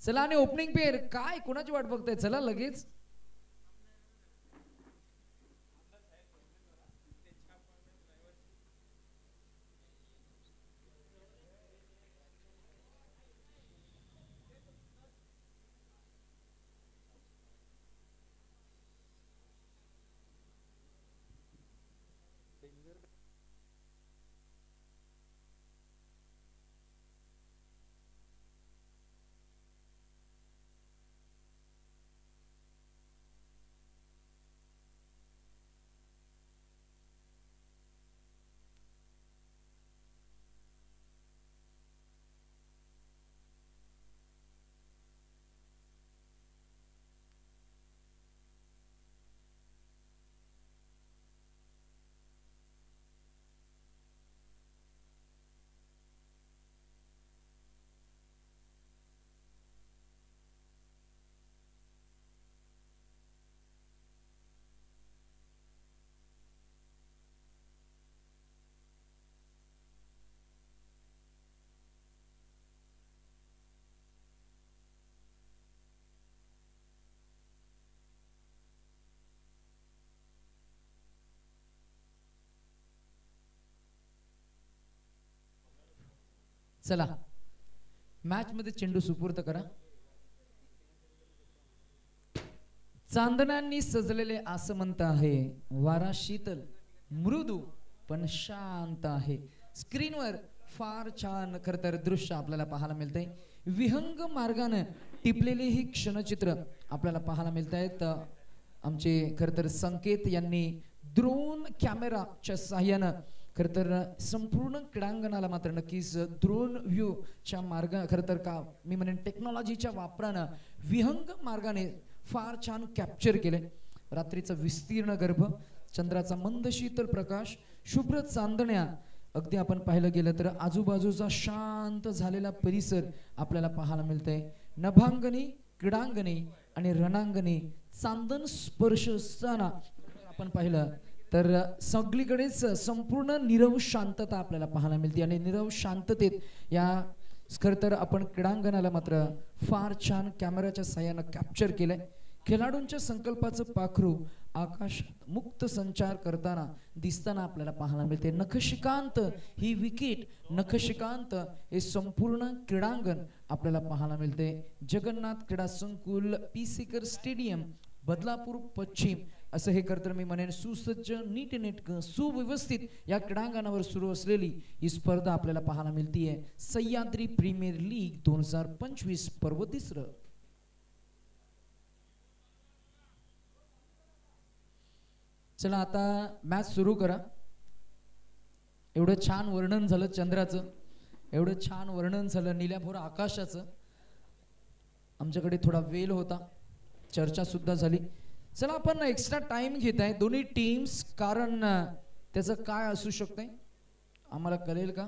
चला आणि ओपनिंग पेअर काय कोणाची वाट बघताय? चला लगेच. चला मॅच मध्ये चेंडू सुपूर्द करा. चांदण्यांनी सजलेले आसमंत आहे, वारा शीतल मृदू पण शांत आहे. स्क्रीनवर फार छान खरं तर दृश्य आपल्याला पाहायला मिळतंय. विहंग मार्गाने टिपलेले ही क्षणचित्र आपल्याला पाहायला मिळत आहेत. आमचे खरं तर संकेत यांनी ड्रोन कॅमेराच्या सहाय्यानं खरं तर संपूर्ण क्रीडांगणाला मात्र नक्कीच ड्रोन व्ह्यूच्या मार्ग खरं तर का मी म्हणेन टेक्नॉलॉजीच्या वापरानं विहंग मार्गाने फार छान कॅप्चर केले. रात्रीचा विस्तीर्ण गर्भ, चंद्राचा मंद शीतल प्रकाश, शुभ्र चांदण्या, अगदी आपण पाहिलं गेलं तर आजूबाजूचा शांत झालेला परिसर आपल्याला पाहायला मिळतंय. नभांगणी, क्रीडांगणी आणि रणांगणी चांदन स्पर्श असताना आपण पाहिलं तर सगळीकडेच संपूर्ण नीरव शांतता आपल्याला पाहायला मिळते. आणि नीरव शांततेत या खरं तर आपण क्रीडांगणाला मात्र फार छान कॅमेऱ्याच्या साह्यानं कॅप्चर केलंय. खेळाडूंच्या संकल्पाचं पाखरू आकाशात मुक्त संचार करताना दिसताना आपल्याला पाहायला मिळते. नखशिकांत ही विकेट, नखशिकांत हे संपूर्ण क्रीडांगण आपल्याला पाहायला मिळते. जगन्नाथ क्रीडा संकुल, पीसीकर स्टेडियम, बदलापूर पश्चिम असं हे करतर मी म्हणेन सुसज्ज, नीटनेटकं, सुव्यवस्थित या क्रीडांगणावर सुरू असलेली ही स्पर्धा आपल्याला पाहायला मिळतीये. सह्याद्री प्रीमियर लीग 2025 पर्व 3. चला आता मॅच सुरू करा. एवढं छान वर्णन झालं चंद्राचं, एवढं छान वर्णन झालं निल्याभोर आकाशाचं. आमच्याकडे थोडा वेळ होता, चर्चा सुद्धा झाली. चला आपण एक्स्ट्रा टाइम घेत आहे दोन्ही टीम्स, कारण त्याचं काय असू शकतंय आम्हाला कळेल का?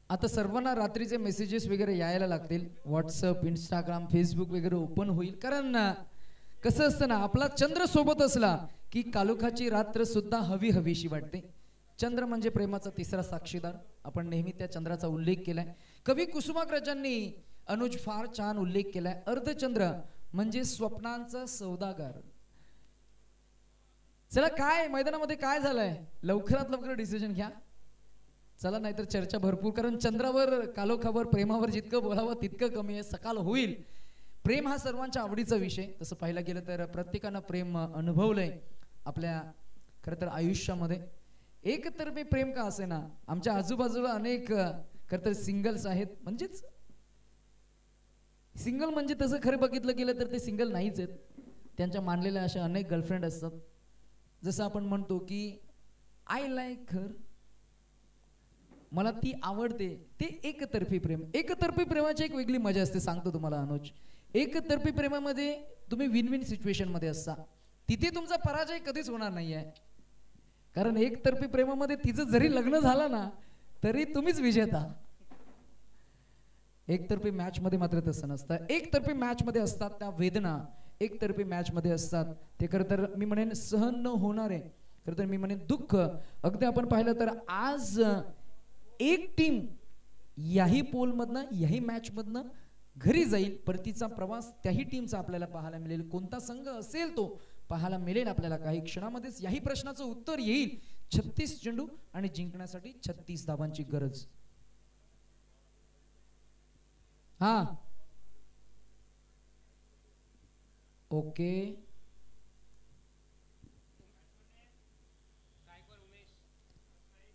आता सर्वांना रात्रीचे मेसेजेस वगैरे यायला लागतील. व्हॉट्सअप, इंस्टाग्राम, फेसबुक वगैरे ओपन होईल. कारण कसं असतं ना, आपला चंद्र सोबत असला की कालोखाची रात्र सुद्धा हवी हवीशी वाटते. चंद्र म्हणजे प्रेमाचा तिसरा साक्षीदार. आपण नेहमी त्या चंद्राचा उल्लेख केलाय. कवी कुसुमाग्रजांनी अनुज फार छान उल्लेख केलाय. अर्धचंद्र म्हणजे स्वप्नांचा सौदागर. चला काय मैदानामध्ये काय झालंय, लवकरात लवकर डिसिजन घ्या. चला नाहीतर चर्चा भरपूर, कारण चंद्रावर, कालोखावर, प्रेमावर जितकं बोलावं तितकं कमी आहे. सकाळ होईल. प्रेम हा सर्वांच्या आवडीचा विषय. तसं पाहायला गेलं तर प्रत्येकानं प्रेम अनुभवलंय आपल्या खरं तर आयुष्यामध्ये. एकतर्फी प्रेम का असे ना, आमच्या आजूबाजूला अनेक खरं तर सिंगल्स आहेत. म्हणजेच सिंगल म्हणजे तसं खरं बघितलं गेलं तर ते सिंगल नाहीच आहेत. त्यांच्या मानलेल्या अशा अनेक गर्लफ्रेंड असतात. जसं आपण म्हणतो की आय लाईक हर, मला ती आवडते. ते एकतर्फी प्रेम. एकतर्फी प्रेमाची एक वेगळी मजा असते. सांगतो तुम्हाला अनुज, एकतर्फी प्रेमामध्ये तुम्ही विन विन सिच्युएशन मध्ये असता. तिथे तुमचा पराजय कधीच होणार नाहीये. कारण एकतर्फी प्रेमामध्ये तिचं जरी लग्न झालं ना तरी तुम्हीच विजेता. एकतर्फी मॅच मध्ये मात्र तसं नसतं. एकतर्फी मॅच मध्ये असतात त्या वेदना, एकतर्फी मॅच मध्ये असतात ते खरं तर मी म्हणेन सहन न होणारे, खरं तर मी म्हणेन दुःख. अगदी आपण पाहिलं तर आज एक टीम याही पोल मधनं, याही मॅच मधनं घरी जाईल. परतीचा प्रवास त्याही टीमचा आपल्याला पाहायला मिळेल. कोणता संघ असेल तो पाहायला मिळेल आपल्याला काही क्षणामध्येच. याही प्रश्नाचं उत्तर येईल. 36 चेंडू आणि जिंकण्यासाठी 36 धावांची गरज. हा ओके,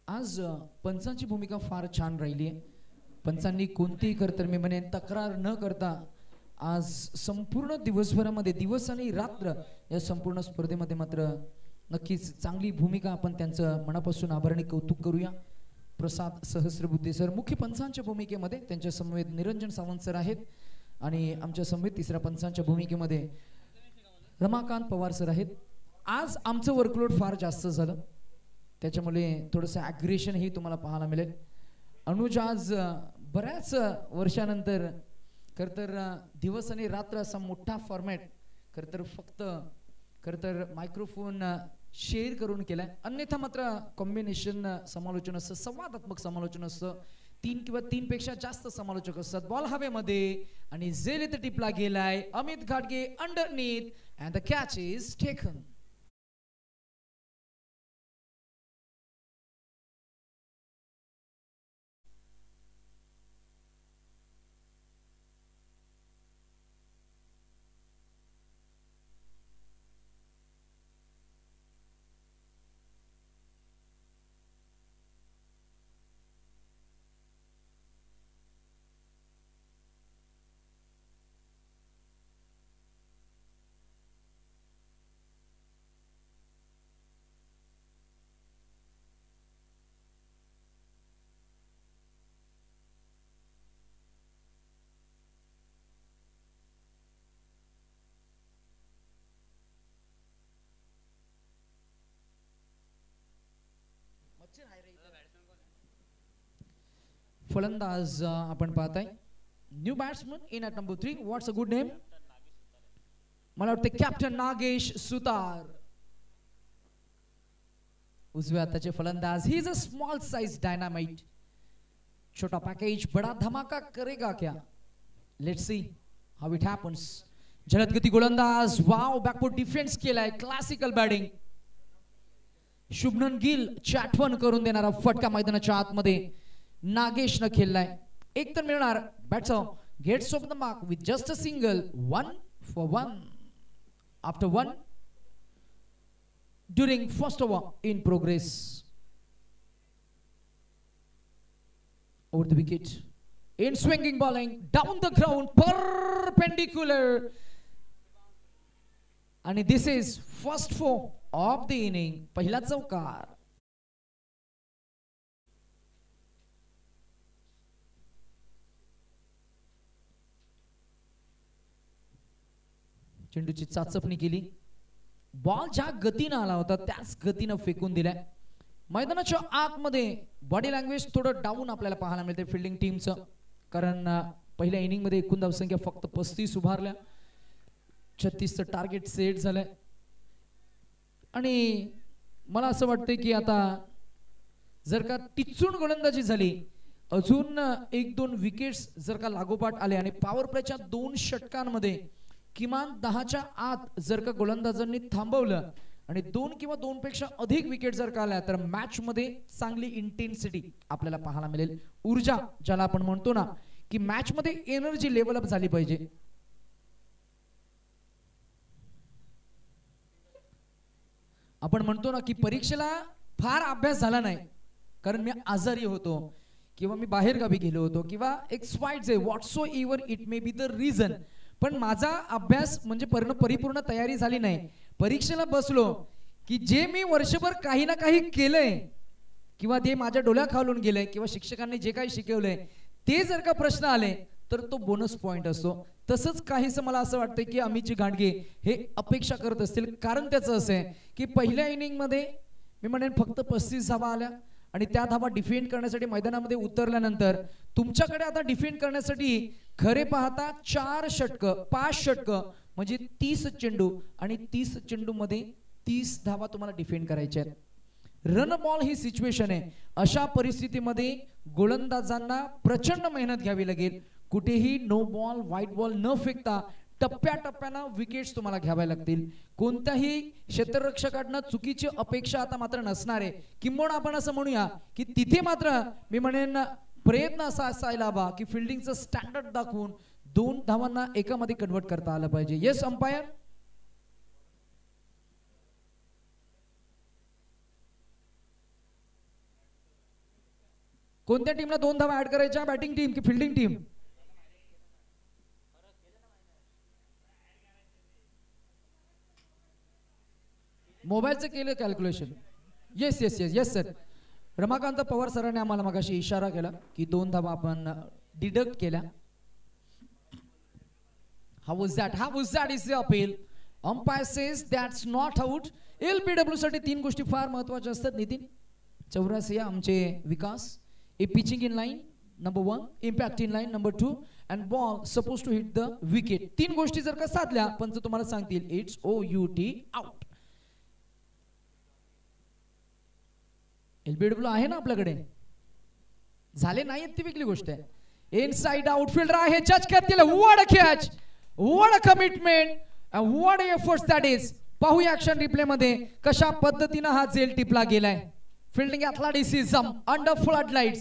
आज पंचांची भूमिका फार छान राहिली आहे. पंचांनी कोणतीही खरं तर मी म्हणेन तक्रार न करता आज संपूर्ण दिवसभरामध्ये, दिवस आणि रात्र या संपूर्ण स्पर्धेमध्ये मात्र नक्कीच चांगली भूमिका. आपण त्यांचं मनापासून आभार आणि कौतुक करूया. प्रसाद सहस्रबुद्धे सर मुख्य पंचांच्या भूमिकेमध्ये, त्यांच्या समवेत निरंजन सावंत सर आहेत. आणि आमच्या समवेत तिसऱ्या पंचांच्या भूमिकेमध्ये रमाकांत पवार सर आहेत. आज आमचं वर्कलोड फार जास्त झालं, त्याच्यामुळे थोडंसं ॲग्रेशन ही तुम्हाला पाहायला मिळेल. अनुज आज बऱ्याच वर्षानंतर खरं तर दिवस आणि रात्र असा मोठा फॉर्मॅट खरं तर फक्त खरं तर मायक्रोफोन शेअर करून केलाय. अन्यथा मात्र कॉम्बिनेशन समालोचन असतं, संवादात्मक समालोचन असतं. 3 किंवा 3 पेक्षा जास्त समालोचक असतात. बॉल हवेमध्ये आणि झेल इथे टिपला गेलाय. अमित घाटगे underneath and the catch is taken. फलंदाज आपण पाहताय. New batsman in at number 3. What's a good name? मला वाटतं कॅप्टन नागेश सुतार. उजव्या हाताचे फलंदाज. He is a small size dynamite. छोटा पैकेज बड़ा धमाका करेगा क्या? Let's see how it happens. जलदगती गोलंदाज. वाव, बॅकफुट डिफेन्स केलाय. Classical batting. शुभमन गिल ची आठवण करून देणारा फटका मैदानाच्या आतमध्ये नागेशनं खेळलाय. एक तर मिळणार. Batsman gets off the mark with just a single. 1 for 1 after 1 during first over in progress. Over the wicket. In swinging bowling down the ground perpendicular. And this is first four of the inning. पहिला चौकार. चेंडूची चाचपणी केली. Ball ज्या गतीनं आला होता त्याच गतीनं फेकून दिलाय. मैदानाच्या आतमध्ये बॉडी लँग्वेज थोडं डाऊन आपल्याला पाहायला मिळते फिल्डिंग टीमचं. कारण पहिल्या इनिंग मध्ये एकूण धावसंख्या फक्त 35 उभारल्या. 36चं टार्गेट सेट झालंय. आणि मला असं वाटतंय की आता जर का टिचून गोलंदाजी झाली, अजून 1-2 विकेट्स जर का लागोपाठ आले आणि पॉवर प्लेच्या 2 षटकांमध्ये किमान 10च्या आत जर का गोलंदाजांनी थांबवलं आणि 2 किंवा 2 पेक्षा अधिक विकेट जर का आल्या तर मॅच मध्ये चांगली इंटेन्सिटी आपल्याला पाहायला मिळेल. ऊर्जा ज्याला आपण म्हणतो ना की मॅच मध्ये एनर्जी लेवल अप झाली पाहिजे. आपण म्हणतो ना की परीक्षेला फार अभ्यास झाला नाही कारण मी आजारी होतो किंवा मी बाहेर गावी गेलो होतो किंवा XYZ whatsoever it may be the reason, पण माझा अभ्यास म्हणजे परिपूर्ण तयारी झाली नाही. परीक्षेला बसलो की जे मी वर्षभर काही ना काही केलंय किंवा ते माझ्या डोळ्याखालून गेलंय किंवा शिक्षकांनी जे काही शिकवलंय ते जर का प्रश्न आले तर तो बोनस पॉइंट असतो. तसंच काहीसं मला असं वाटतं की अमितजी घाटगे हे अपेक्षा करत असतील. कारण त्याचं असं आहे की पहिल्या इनिंग मध्ये मी म्हणेन फक्त 35 धावा आल्या आणि त्या धावा डिफेंड करण्यासाठी मैदानामध्ये उतरल्यानंतर तुमच्याकडे आता डिफेंड करण्यासाठी खरे पाहता 4 षटकं 5 षटकं म्हणजे 30 चेंडू आणि 30 चेंडू मध्ये 30 धावा तुम्हाला डिफेंड करायच्या आहेत. रन बॉल ही सिच्युएशन आहे. अशा परिस्थितीमध्ये गोलंदाजांना प्रचंड मेहनत घ्यावी लागेल. कुठेही नो बॉल व्हाईट बॉल न फेकता टप्प्याटप्प्यानं विकेट्स तुम्हाला घ्याव्या लागतील. कोणत्याही क्षेत्ररक्षकांना चुकीची अपेक्षा आता मात्र नसणार आहे. किंबहुना आपण असं म्हणूया की तिथे मात्र मी म्हणेन प्रयत्न असा असायला हवा की फिल्डिंगचं स्टँडर्ड दाखवून 2 धावांना एकामध्ये कन्वर्ट करता आलं पाहिजे. Yes umpire. कोणत्या टीमला 2 धावा ऍड करायच्या, बॅटिंग टीम की फिल्डिंग टीम? मोबाईलचं केलं calculation. Yes yes yes yes sir. Ramakant Pawar सरांनी आम्हाला मगाशी इशारा केला की 2 धावा आपण डिडक्ट केल्या. हाऊ वाज that is the appeal. Umpire says that's not out. LBW साठी 3 गोष्टी फार महत्त्वाच्या असतात नितीन. 84 आमचे Vikas. A pitching in line number 1, impact in line number 2 and ball supposed to hit the wicket. 3 गोष्टी जर का साधल्या पंच तुम्हाला सांगतील इट्स OUT आउट. LBW आहे ना आपल्याकडे. झाले नाहीत ती वेगळी गोष्ट आहे. इनसाइड आउटफील्डर आहे. जज करतील. What a catch, what a commitment, what a efforts that is. पाहूया ऍक्शन रिप्ले मध्ये कशा पद्धतीने हा झेल टिपला गेलाय. Fielding athleticism under floodlights.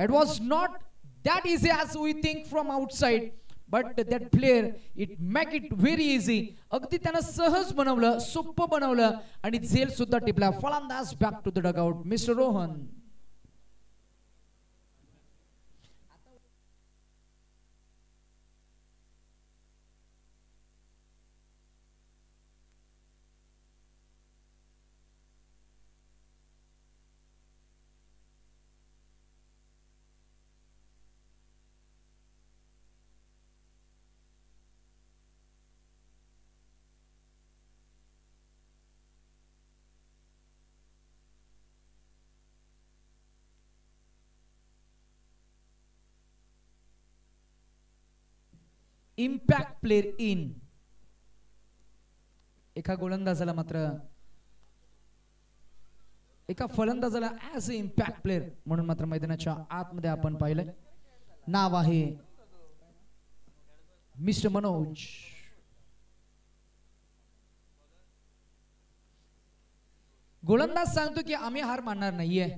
It was not that easy as we think from outside, but that player it make it very easy. अगदी त्यानं सहज बनवलं, सोपं बनवलं आणि झेल सुद्धा टिपला. फलंदाज back to the dugout. Mister Rohan. Impact player in. एका गोलंदाजाला मात्र एका फलंदाजाला ऍज अ इम्पॅक्ट प्लेअर म्हणून मात्र मैदानाच्या आतमध्ये आपण पाहिलंय. नाव आहे मिस्टर मनोज. गोलंदाज सांगतो की आम्ही हार मानणार नाहीये,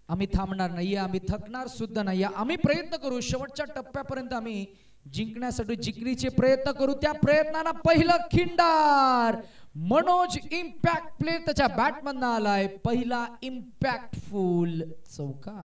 आम्ही थांबणार नाहीये, आम्ही थकणार सुद्धा नाहीये, आम्ही प्रयत्न करू, शेवटच्या टप्प्यापर्यंत आम्ही जिंकण्यासाठी जिंकण्याचे प्रयत्न करू. त्या प्रयत्नाला पहिलं खिंडार मनोज इम्पॅक्ट प्लेयर त्याच्या बॅटमधनं आलाय. पहिला इम्पॅक्टफुल चौकार.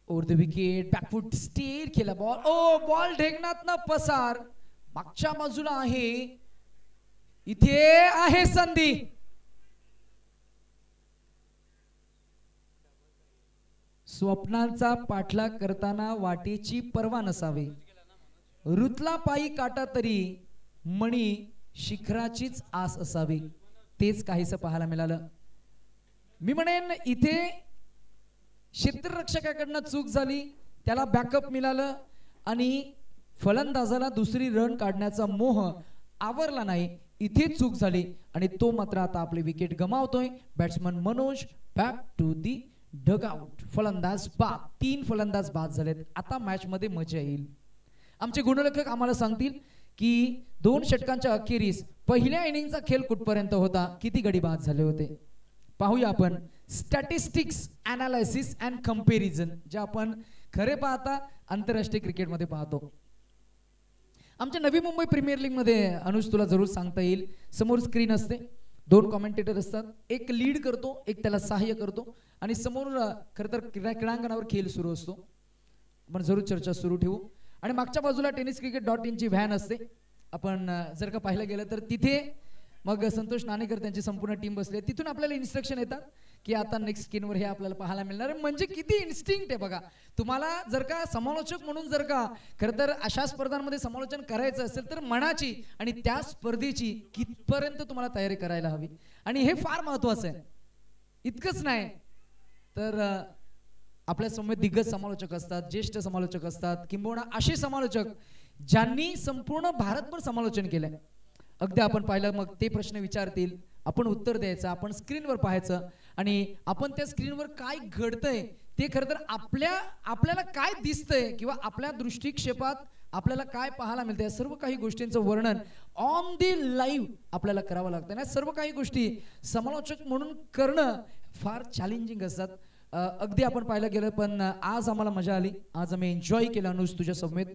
Over the wicket, back foot stir केला बॉल. ओ बॉल ढेकणात पसार. मागच्या बाजूला आहे, इथे आहे संधी. स्वप्नांचा पाठलाग करताना वाटेची पर्वा नसावी. रुतला पायी काटा तरी मणी शिखराचीच आस असावी. तेच काहीसं पाहायला मिळालं. मी म्हणेन इथे क्षेत्ररक्षकाकडनं चूक झाली, त्याला बॅकअप मिळालं आणि फलंदाजाला दुसरी रन काढण्याचा मोह आवरला नाही. इथे चूक झाली आणि तो मात्र आता आपली विकेट गमावतोय. Batsman Manoj back to the dugout. फलंदाज बाद. 3 फलंदाज बाद झालेत. आता मॅच मध्ये मजा येईल. आमचे गुणलेखक आम्हाला सांगतील की 2 षटकांच्या अखेरीस पहिल्या इनिंगचा खेळ कुठपर्यंत होता, किती गडी बाद झाले होते. पाहूया आपण स्टॅटिस्टिक्स अनालिसिस अँड कंपॅरिझन, जे आपण खरे पाहता आंतरराष्ट्रीय क्रिकेटमध्ये पाहतो. आमच्या नवी मुंबई प्रीमियर लीग मध्ये अनुज तुला जरूर सांगता येईल, समोर स्क्रीन असते, 2 कॉमेंटेटर असतात, एक लीड करतो, एक त्याला सहाय्य करतो आणि समोर खरं तर क्रीडांगणावर खेळ सुरू असतो. आपण जरूर चर्चा सुरू ठेवू. आणि मागच्या बाजूला tenniscricket.in ची व्हॅन असते. आपण जर का पाहिलं गेलं तर तिथे मग संतोष नाणेकर त्यांची संपूर्ण टीम बसली. तिथून आपल्याला इन्स्ट्रक्शन येतात की आता नेक्स्ट स्क्रीनवर हे आपल्याला पाहायला मिळणार आहे. म्हणजे किती इन्स्टिंक्ट आहे बघा. तुम्हाला जर का समालोचक म्हणून जर का खरं तर अशा स्पर्धांमध्ये समालोचन करायचं असेल तर मनाची आणि त्या स्पर्धेची कितपर्यंत तुम्हाला तयारी करायला हवी. आणि हे फार महत्वाचं आहे. इतकंच नाही तर आपल्या समोर दिग्गज समालोचक असतात, ज्येष्ठ समालोचक असतात, किंबहुना असे समालोचक ज्यांनी संपूर्ण भारतभर समालोचन केलंय. अगदी आपण पाहिलं मग ते प्रश्न विचारतील, आपण उत्तर द्यायचं, आपण स्क्रीनवर पाहायचं आणि आपण त्या स्क्रीनवर काय घडतंय ते खरं तर आपल्याला काय दिसतंय किंवा आपल्या दृष्टिक्षेपात आपल्याला काय पाहायला मिळतं, या सर्व काही गोष्टींचं वर्णन ऑन दी लाईव्ह आपल्याला करावं लागतं. ना सर्व काही गोष्टी समालोचक म्हणून करणं फार चॅलेंजिंग असतात. अगदी आपण पाहायला गेलं पण आज आम्हाला मजा आली. आज आम्ही एन्जॉय केलं अनुज तुझ्या समेत.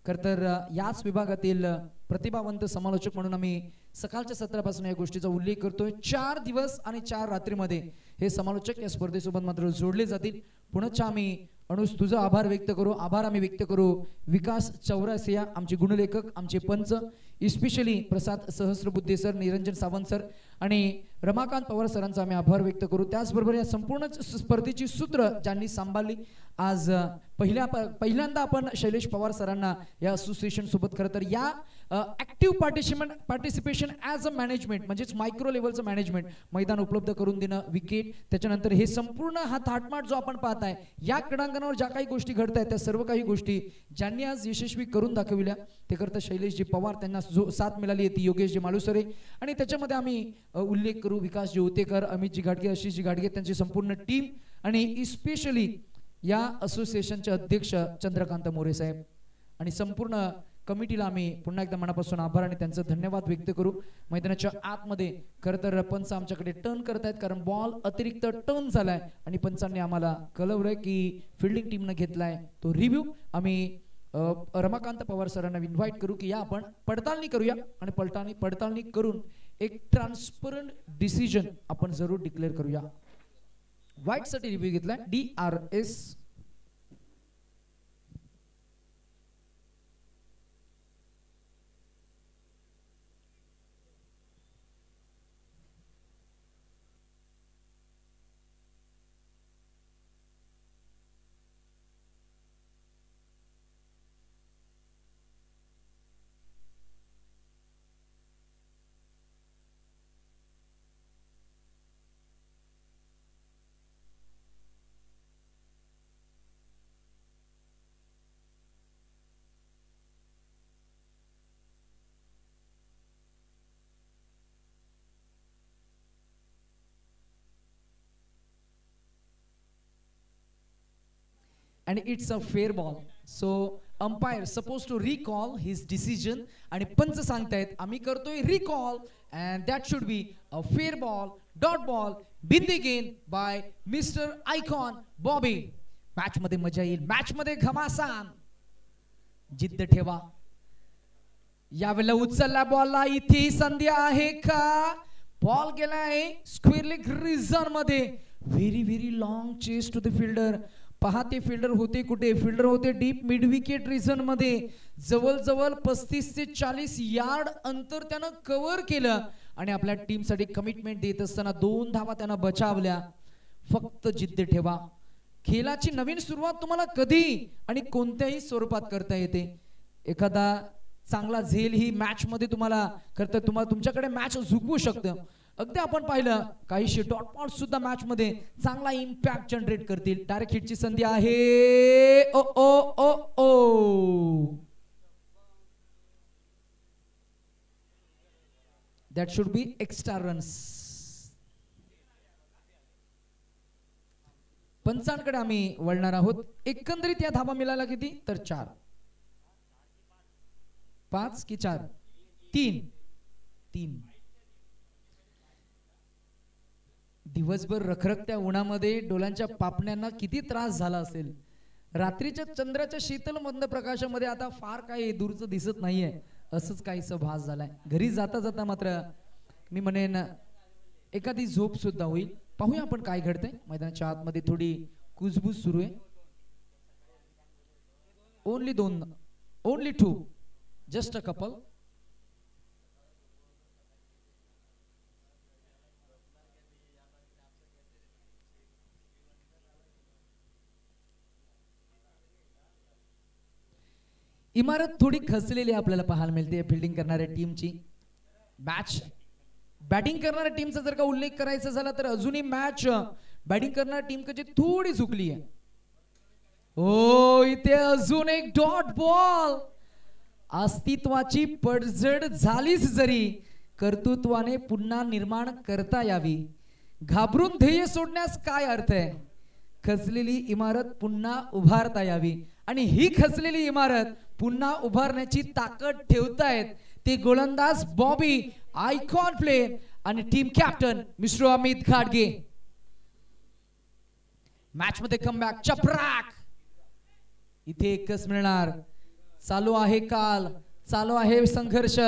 खरं तर याच विभागातील प्रतिभावंत समालोचक म्हणून आम्ही सकाळच्या सत्रापासून या गोष्टीचा उल्लेख करतोय. 4 दिवस आणि 4 रात्रीमध्ये हे समालोचक या स्पर्धेसोबत मात्र जोडले जातील. पुण्याच्या आम्ही अनुज तुझं आभार व्यक्त करू. आभार आम्ही व्यक्त करू विकास चौरासिया, आमचे गुणलेखक, आमचे पंच, इस्पेशली प्रसाद सहस्रबुद्धे सर, निरंजन सावंत सर आणि रमाकांत पवार सरांचा आम्ही आभार व्यक्त करू. त्याचबरोबर या संपूर्ण स्पर्धेची सूत्र ज्यांनी सांभाळली. आज पहिल्यांदा आपण शैलेश पवार सरांना या असोसिएशन सोबत खरं तर या active participation as a management म्हणजेच मायक्रो लेवलचं मॅनेजमेंट, मैदान उपलब्ध करून देणं, विकेट, त्याच्यानंतर हे संपूर्ण हा थाटमाट जो आपण पाहताय या क्रीडांगणावर ज्या काही गोष्टी घडत आहेत त्या सर्व काही गोष्टी ज्यांनी आज यशस्वी करून दाखविल्या ते करता शैलेशजी पवार, त्यांना जो साथ मिळाली आहे ती योगेशजी मालुसरे. आणि त्याच्यामध्ये आम्ही उल्लेख करू विकासजी उतेकर, अमितजी घाटगे, आशिषजी घाटगे, त्यांची संपूर्ण टीम आणि इस्पेशली या असोसिएशनचे अध्यक्ष चंद्रकांत मोरे साहेब आणि संपूर्ण कमिटीला आम्ही पुन्हा एकदा मनापासून आभार आणि त्यांचं धन्यवाद व्यक्त करू. मैदानाच्या आतमध्ये खरं तर पंच आमच्याकडे टर्न करतायत कारण बॉल अतिरिक्त टर्न झालाय आणि पंचांनी आम्हाला कळवलंय की फिल्डिंग टीमनं घेतलाय तो रिव्ह्यू. आम्ही रमाकांत पवार सरांना इन्व्हाइट करू की या आपण पडताळणी करूया आणि पडताळणी करून एक ट्रान्सपरंट डिसिजन आपण जरूर डिक्लेअर करूया. व्हाईट साठी रिव्ह्यू घेतलाय DRS and it's a fair ball. So umpire supposed to recall his decision आणि पंच सांगतायत आम्ही करतोय recall and that should be a fair ball, dot ball, been again by Mr. Icon Bobby. Match मध्ये मजा येईल, match मध्ये घमासान, जिद्द ठेवा. यावेळेला उचलला बॉलला, इथे संधी आहे का? बॉल गेलाय स्क्वेअर लेग रिझन मध्ये. Very very long chase to the fielder. पहा ते फिल्डर होते कुठे? फिल्डर होते डीप मिड विकेट रिझन मध्ये. जवळजवळ 35 ते 40 यार्ड अंतर त्यानं कव्हर केलं आणि आपल्या टीम साठी कमिटमेंट देत असताना 2 धावा त्यानं बचावल्या. फक्त जिद्द ठेवा. खेळाची नवीन सुरुवात तुम्हाला कधी आणि कोणत्याही स्वरूपात करता येते. एखादा चांगला झेल ही मॅच मध्ये तुम्हाला करता, तुम्हाला तुमच्याकडे मॅच झुकवू शकतं. अगदी आपण पाहिलं काहीशी डॉट बॉल सुद्धा मॅच मध्ये चांगला इम्पॅक्ट जनरेट करतील. डायरेक्ट हिटची संधी आहे. Oh oh oh oh, that should be extra runs. पंचांकडे आम्ही वळणार आहोत. एकंदरीत या धावा मिळाला किती? तर 4, 5 की 4? 3. दिवसभर रखरखत्या उन्हामध्ये डोळ्यांच्या पापण्यांना किती त्रास झाला असेल. रात्रीच्या चंद्राच्या शीतल मंद प्रकाशामध्ये आता फार काही दूरचं दिसत नाहीये, असंच काहीसं भास झालाय. घरी जाता जाता मात्र मी म्हणेन एखादी झोप सुद्धा होईल. पाहूया आपण काय घडतंय. मैदानाच्या आतमध्ये थोडी कुजबूज सुरू आहे. Only 2, just a couple. इमारत थोडी खचलेली आपल्याला पाहायला मिळते फिल्डिंग करणाऱ्या टीमची. बॅटिंग करणाऱ्या टीमचा जर का उल्लेख करायचा झाला तर अजूनही मॅच बॅटिंग करणाऱ्या टीम कधी थोडी झुकली आहे. ओ, इथे अजून एक डॉट बॉल. अस्तित्वाची पडझड झालीच जरी कर्तृत्वाने पुन्हा निर्माण करता यावी. घाबरून ध्येय सोडण्यास काय अर्थ आहे? खचलेली इमारत पुन्हा उभारता यावी आणि ही खचलेली इमारत पुन्हा उभारण्याची ताकद ठेवतायत ते गोलंदाज बॉबी आयकॉन प्लेन आणि टीम कॅप्टन मिस्टर अमित घाटगे. मॅच मध्ये कमबॅक चपराक. इथे एकच मिळणार. चालू आहे काल, चालू आहे संघर्ष,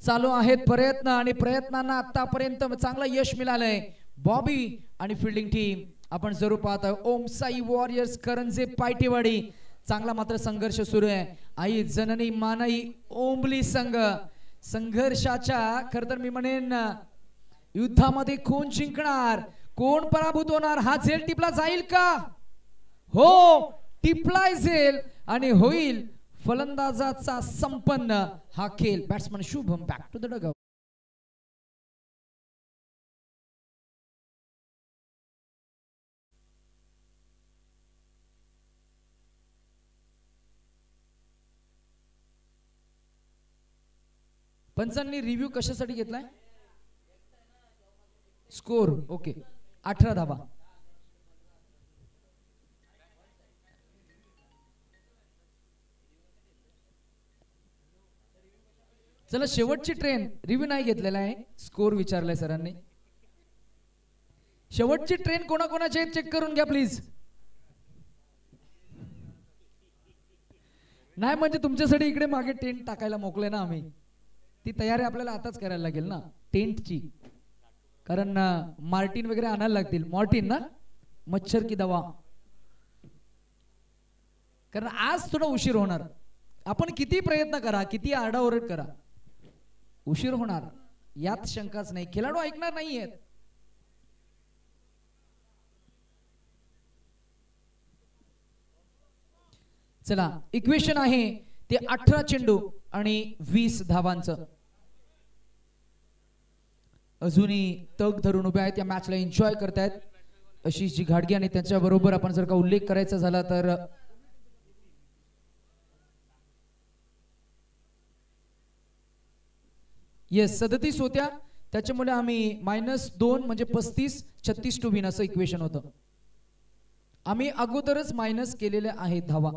चालू आहेत प्रयत्न आणि प्रयत्नांना आतापर्यंत चांगलं यश मिळालंय. बॉबी आणि फिल्डिंग टीम आपण जरूर पाहतोय. ओम साई वॉरियर्स करंजे पायटेवाडी. चांगला मात्र संघर्ष सुरू आहे. आई जननी मानाई ओंबली संघ. संघर्षाच्या खर तर मी म्हणेन युद्धामध्ये कोण जिंकणार, कोण पराभूत होणार, हा झेल टिपला जाईल का? हो, टिपलाय झेल आणि होईल फलंदाजाचा संपन्न हा खेळ. Batsman Shubham back to the dugout. पंचांनी रिव्ह्यू कशासाठी घेतलाय? स्कोर. ओके, 18 धावा. चला शेवटची ट्रेन. रिव्ह्यू नाही घेतलेला आहे, स्कोर विचारलाय सरांनी. शेवटची ट्रेन कोणाकोणाची आहे चेक करून घ्या प्लीज. नाही म्हणजे तुमच्यासाठी इकडे मागे टेंट टाकायला मोकले ना आम्ही. ती तयारी आपल्याला आताच करायला लागेल ना टेंटची, कारण मार्टिन वगैरे आणायला लागतील. मॉर्टिन ना, मच्छर की दवा. कारण आज थोडा उशीर होणार. आपण किती प्रयत्न करा, किती आरडाओरड करा, उशीर होणार यात शंकाच नाही. खेळाडू ऐकणार नाहीयेत. चला, इक्वेशन आहे ते 18 चेंडू आणि 20 धावांचं. अजूनही तग धरून उभे आहेत, या मॅचला एन्जॉय करतायत. आशिष जी घाटगे आणि त्यांच्या बरोबर आपण जर का उल्लेख करायचा झाला तर येस 37 होत्या, त्याच्यामुळे आम्ही -2 म्हणजे 35, 36 टू विन असं इक्वेशन होतं. आम्ही अगोदरच मायनस केलेल्या आहेत धावा.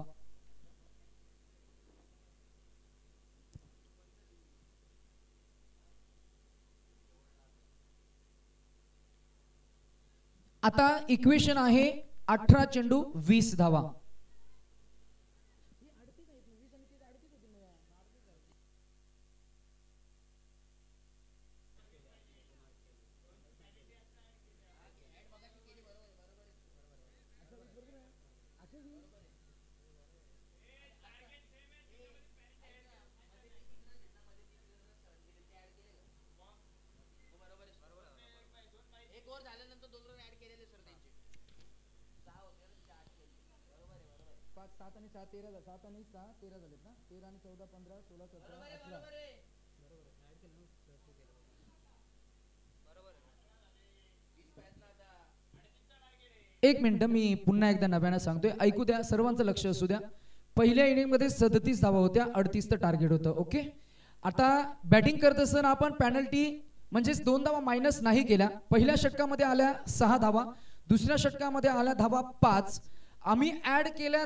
आता इक्वेशन आहे 18 चेंडू 20 धावा. सात आणि सहा 13 7 आणि 6 13 झालेत ना. 13 आणि 14 15 16 17 18. एक मिनिट, मी पुन्हा एकदा नव्यानं सांगतोय, ऐकू द्या, सर्वांचं लक्ष असू द्या. पहिल्या इनिंग मध्ये 37 धावा होत्या, 38 टार्गेट होतं. ओके, आता बॅटिंग करत असताना आपण पेनल्टी म्हणजेच 2 धावा मायनस नाही केल्या. पहिल्या षटकामध्ये आल्या 6 धावा, दुसऱ्या षटकामध्ये आल्या धावा 5. आम्ही ऍड केल्या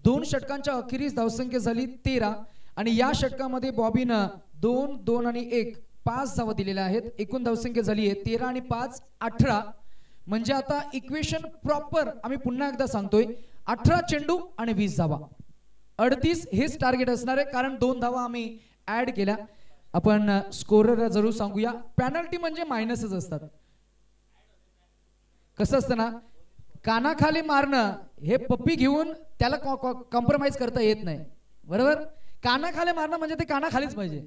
2 षटकांच्या अखेरीस धावसंख्या झाली 13 आणि या षटकामध्ये बॉबीनं 2 2 आणि 1 5 धावा दिलेल्या आहेत. एकूण धावसंख्या झाली आहे 13 आणि 5 18. म्हणजे आता इक्वेशन प्रॉपर आम्ही पुन्हा एकदा सांगतोय, 18 चेंडू आणि 20 धावा. 38 हेच टार्गेट असणार आहे, कारण 2 धावा आम्ही ऍड केल्या. आपण स्कोरर जरूर सांगूया, पेनल्टी म्हणजे मायनसच असतात. कसं असतं ना, कानाखाली मारणं हे पप्पी घेऊन त्याला कॉम्प्रोमाइज करता येत नाही, बरोबर. कानाखाली मारणं म्हणजे ते कानाखालीच पाहिजे.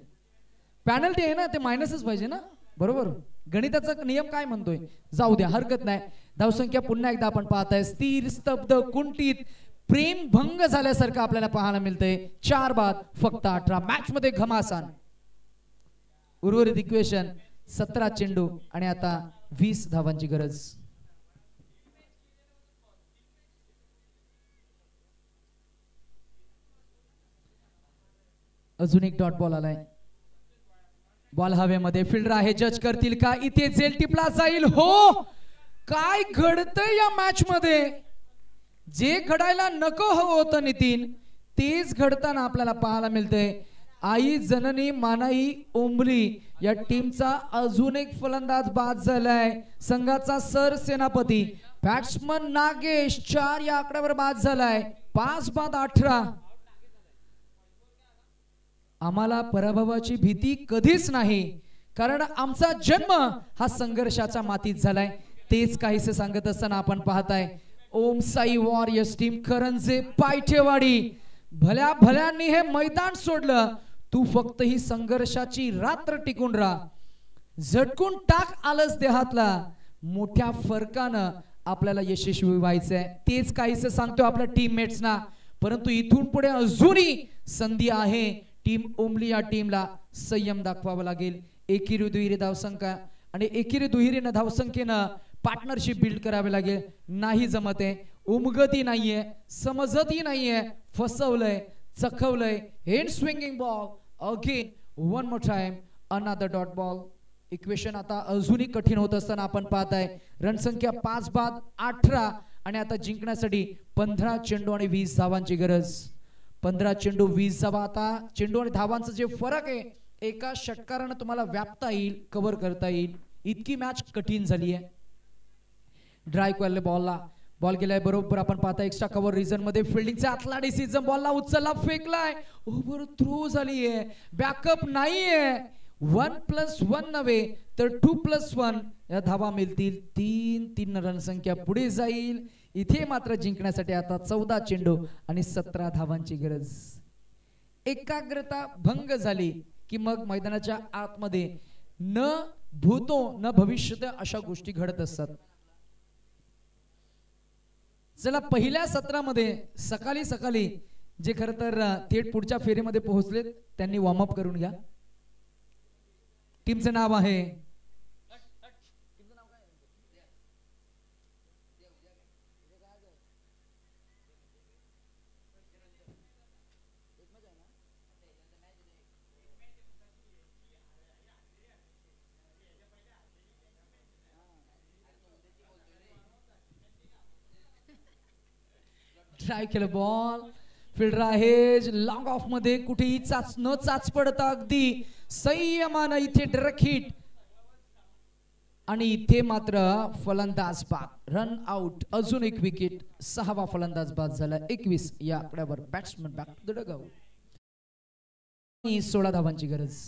पेनल्टी आहे ना, ते मायनसच पाहिजे ना, बरोबर. गणिताचा नियम काय म्हणतोय, जाऊ द्या, हरकत नाही. धावसंख्या पुन्हा एकदा आपण पाहताय, स्थिर, स्तब्ध, कुंठित, प्रेम भंग झाल्यासारखं आपल्याला पाहायला मिळतंय. 4 बाद फक्त 18. मॅच मध्ये घमासान. उर्वरित इक्वेशन 17 चेंडू आणि आता 20 धावांची गरज. अजून एक डॉट बॉल आलाय. बॉल हवेमध्ये, फिल्डर आहे, जज करतील का, इथे जेल टिपला जाईल. हो, काय घडतंय या मॅच मध्ये, जे घडायला नको हवं होतं नितीन, तेच घडताना आपल्याला पाहायला मिळतंय. आई जननी मानाई ओंबली या टीमचा अजून एक फलंदाज बाद झालाय. संघाचा सर सेनापती बॅट्समन नागेश 4 या आकड्यावर बाद झालाय. 5 बाद 18. आम्हाला पराभवाची भीती कधीच नाही, कारण आमचा जन्म हा संघर्षाच्या मातीत झालाय. तेच काहीसे सांगत असताना आपण पाहताय, ओम साई वॉरियर्स टीम करंजे पायठेवाडी, भल्या भल्यांनी हे मैदान सोडलं. तू फक्त ही संघर्षाची रात्र टिकून राहा, झटकून टाक आलस देहातला. मोठ्या फरकानं आपल्याला यशस्वी व्हायचंय. तेच काहीसे सांगतो आपल्या टीममेट्सना. परंतु इथून पुढे अजूनही संधी आहे. टीम ओमली या टीमला संयम दाखवावा लागेल. एकेरी दुहेरी धावसंख्या आणि एकेरी दुहेरीनं धावसंख्येनं पार्टनरशिप बिल्ड करावे लागेल. नाही जमत आहे, उमगती नाहीये, समजतही नाहीये, फसवलंय, चखवलंय. Head swinging ball again, one more time, another dot ball. Equation आता अजूनही कठीण होत असताना आपण पाहताय, रणसंख्या 5 बाद 18 आणि आता जिंकण्यासाठी 15 चेंडू आणि 20 धावांची गरज. 15 चेंडू 20 धावा. आता चेंडू आणि धावांचा जे फरक आहे, एका षटकारानं तुम्हाला व्यापता येईल, कव्हर करता येईल. इतकी मॅच कठीण झाली आहे. ड्राय केलेल्या बॉलला बॉल गेलाय बरोबर. आपण पाहता एक्स्ट्रा कव्हर रिजन मध्ये फिल्डिंगचा आतला डिसिजन, बॉलला उचलला, फेकलाय, ओव्हर थ्रो झालीये, बॅकअप नाहीये. 1+1 नव्हे तर 2+1 या धावा मिळतील. 3 रणसंख्या पुढे जाईल. इथे मात्र जिंकण्यासाठी आता 14 चेंडू आणि 17 धावांची गरज. एकाग्रता भंग झाली की मग मैदानाच्या आतमध्ये न भूतो न भविष्यत अशा गोष्टी घडत असतात. चला, पहिल्या सत्रामध्ये सकाळी सकाळी जे खरं तर थेट पुढच्या फेरीमध्ये पोहोचले त्यांनी वॉर्मअप करून घ्या. टीमचं नाव आहे ड्राईव्ह केलं बॉल फिल्डर आहे लॉंग ऑफ मध्ये कुठेही न चाच पडता अगदी संयमानं इथे डायरेक्ट हिट आणि इथे मात्र फलंदाज बाद रन आउट अजून एक विकेट 6वा फलंदाज बाद झाला 21 या आकड्यावर batsman back to the dugout 16 धावांची गरज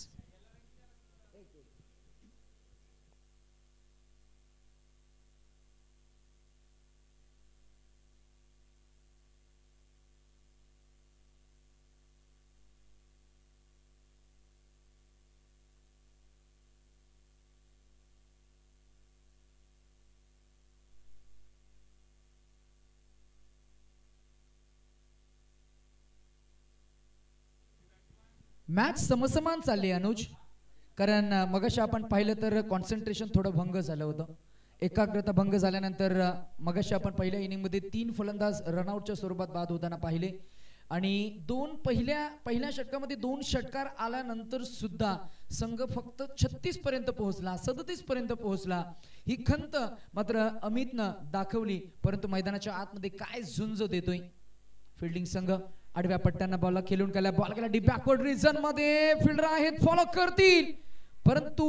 मॅच समसमान चालली अनुज कारण मगाशी आपण पाहिलं तर कॉन्सन्ट्रेशन थोडं भंग झालं होतं एकाग्रता भंग झाल्यानंतर मगाशी आपण पहिल्या इनिंग मध्ये 3 फलंदाज रनआउटच्या स्वरूपात बाद होताना पाहिले आणि पहिल्या षटकामध्ये 2 षटकार आल्यानंतर सुद्धा संघ फक्त 36 पर्यंत पोहोचला 37 पर्यंत पोहोचला ही खंत मात्र अमितनं दाखवली परंतु मैदानाच्या आतमध्ये काय झुंज देतोय फिल्डिंग संघ आडव्या पट्ट्यांना बॉल खेळून केला बॉल गेला डी बॅकवर्ड रिजन मध्ये फिल्डर आहेत फॉलो करतील परंतु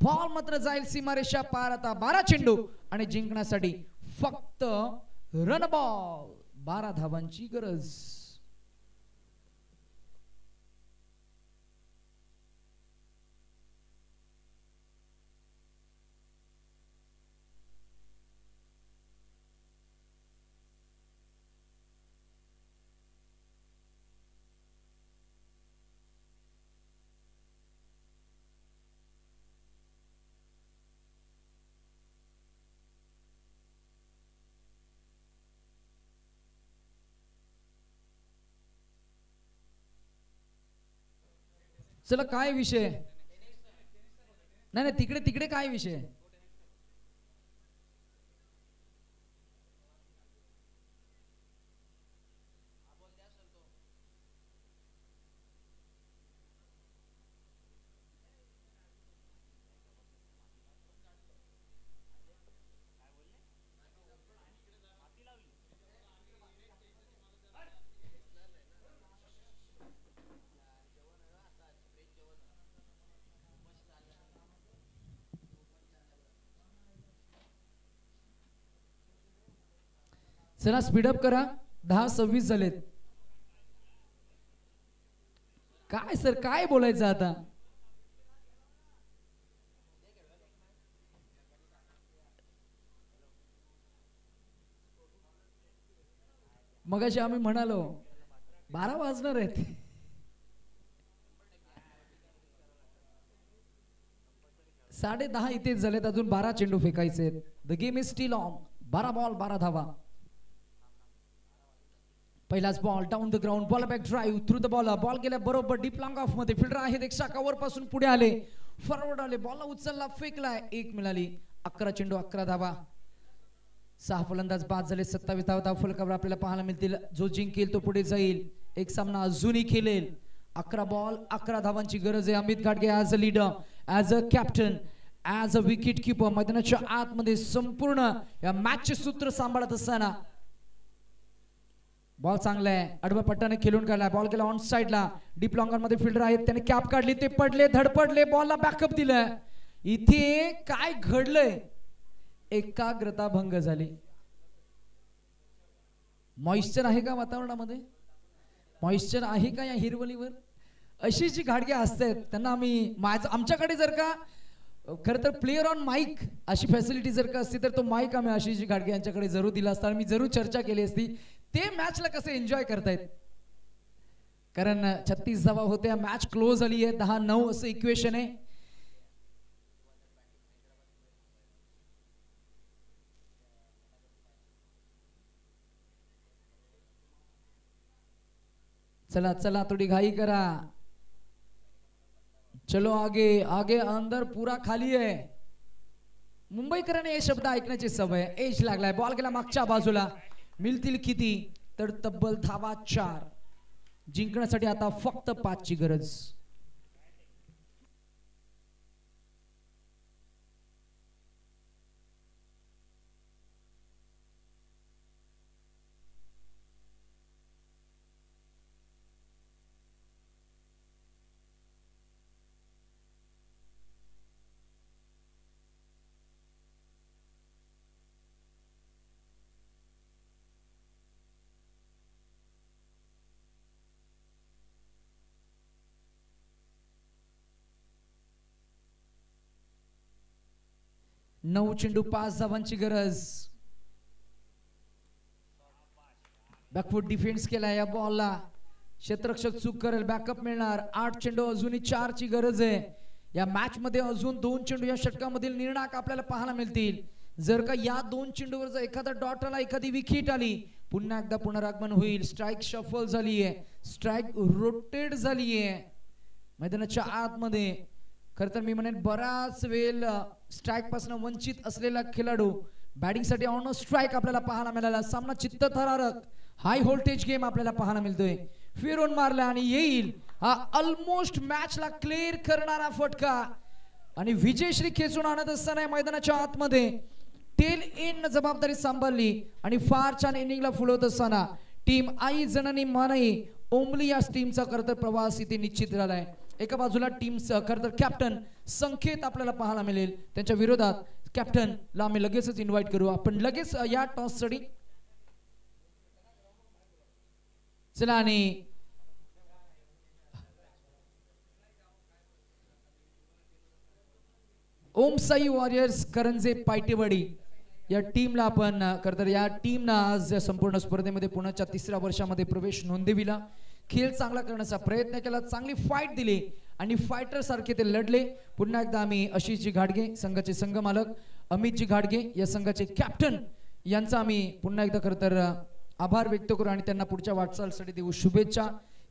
बॉल मात्र जाईल सीमारेषा पार आता 12 चेंडू आणि जिंकण्यासाठी फक्त रन बॉल 12 धावांची गरज चला काय विषय नाही तिकडे तिकडे काय विषय चला स्पीडअप करा 10:26 झालेत काय सर काय बोलायचं आता मगाशी आम्ही म्हणालो 12 वाजणार आहेत 10:30 इथेच झालेत अजून 12 चेंडू फेकायचे the game is still on 12 ball 12 धावा पहिलाच ball down the ground ball back drive through the ball ball गेल्या बरोबर डीप लॉंग ऑफ मध्ये फिल्डर आहेत एक कव्हर पासून पुढे आले फॉरवर्ड आले बॉलला उचलला फेकलाय 1 मिळाली 11 चेंडू 11 धावा 6 फलंदाज बाद झाले 27 धावा फलकावर आपल्याला पाहायला मिळतील जो जिंकेल तो पुढे जाईल एक सामना अजूनही खेळेल 11 बॉल 11 धावांची गरज आहे अमित घाटगे as a leader as a captain as a wicket keeper मैदानाच्या आतमध्ये संपूर्ण या मॅचचे सूत्र सांभाळत असताना बॉल चांगला आहे आडव्या पट्ट्याने खेळून काढला बॉल गेला ऑन साइडला डीप लॉंगर मध्ये फिल्डर आहेत त्याने कॅप काढली ते पडले धडपडले बॉलला बॅकअप दिलं इथे काय घडलंय एकाग्रता भंग झाली मॉइश्चर आहे का वातावरणामध्ये मॉइश्चर आहे का या हिरवलीवर अशी जी घाडगे असतात त्यांना आम्ही आमच्याकडे जर का खर तर प्लेअर ऑन माईक अशी फॅसिलिटी जर का असती तर तो माईक आम्ही आशिष घाटगे यांच्याकडे जरूर दिला असता मी जरूर चर्चा केली असती ते मॅचला कसे एन्जॉय करतायत कारण 36 धावा होत्या मॅच क्लोज झाली आहे 10-9 असं इक्वेशन आहे चला चला थोड़ी घाई करा चलो आगे आगे अंदर पूरा खाली है मुंबईकरांना हे शब्द ऐकण्याची सवय एज लागलाय बॉल गेला मागच्या बाजूला मिळतील किती तर तब्बल धावा 4 जिंकण्यासाठी आता फक्त 5 ची गरज 9 चेंडू 5 धावांची गरज. बॅकफूट डिफेन्स केला या बॉलला. क्षेत्ररक्षक चूक करेल, बॅकअप मिळणार. 8 चेंडू अजूनही 4 ची गरज आहे. या मॅच मध्ये अजून 2 चेंडू या षटकामधील निर्णायक आपल्याला पाहायला मिळतील. जर का या 2 चेंडूवर जर एखादा डॉट आला, एखादी विकेट आली, पुन्हा एकदा पुनरागमन होईल. स्ट्राइक शफल झालीये, स्ट्राइक रोटेट झालीये मैदानाच्या आतमध्ये. खर तर मी म्हणेन बराच वेळ स्ट्राइक पासून वंचित असलेला खेळाडू बॅटिंग साठी ऑन स्ट्राइक आपल्याला पाहायला मिळाला. सामना चित्तथरारक हाय व्होल्टेज गेम आपल्याला पाहायला मिळतोय. फिरून मारला आणि येईल हा ऑलमोस्ट मॅचला क्लिअर करणारा फटका आणि विजयश्री खेचून आणत असताना मैदानाच्या आतमध्ये टेल एंड जबाबदारी सांभाळली आणि फार छान इनिंगला फुलवत असताना टीम आई जननी मानई ओमली या टीमचा खरतर प्रवास इथे निश्चित झालाय. एका बाजूला टीमचा खरतर कॅप्टन संकेत आपल्याला पाहायला मिळेल. त्यांच्या विरोधात कॅप्टनला आम्ही लगेचच इन्व्हाइट करू. आपण लगेच या टॉस साठी चला. आणि ओम साई वॉरियर्स करंजे पायटेवाडी या टीमला आपण खरतर या टीमनं आज संपूर्ण स्पर्धेमध्ये पुण्याच्या 3ऱ्या वर्षामध्ये प्रवेश नोंदविला. खेळ चांगला करण्याचा प्रयत्न केला, चांगली फाईट दिली आणि फायटर सारखे ते लढले. पुन्हा एकदा आम्ही आशिषजी घाडगे संघाचे संघ मालक, अमितजी घाडगे या संघाचे कॅप्टन यांचा आम्ही पुन्हा एकदा खरतर आभार व्यक्त करू आणि त्यांना पुढच्या वाटचालीसाठी देऊ शुभेच्छा.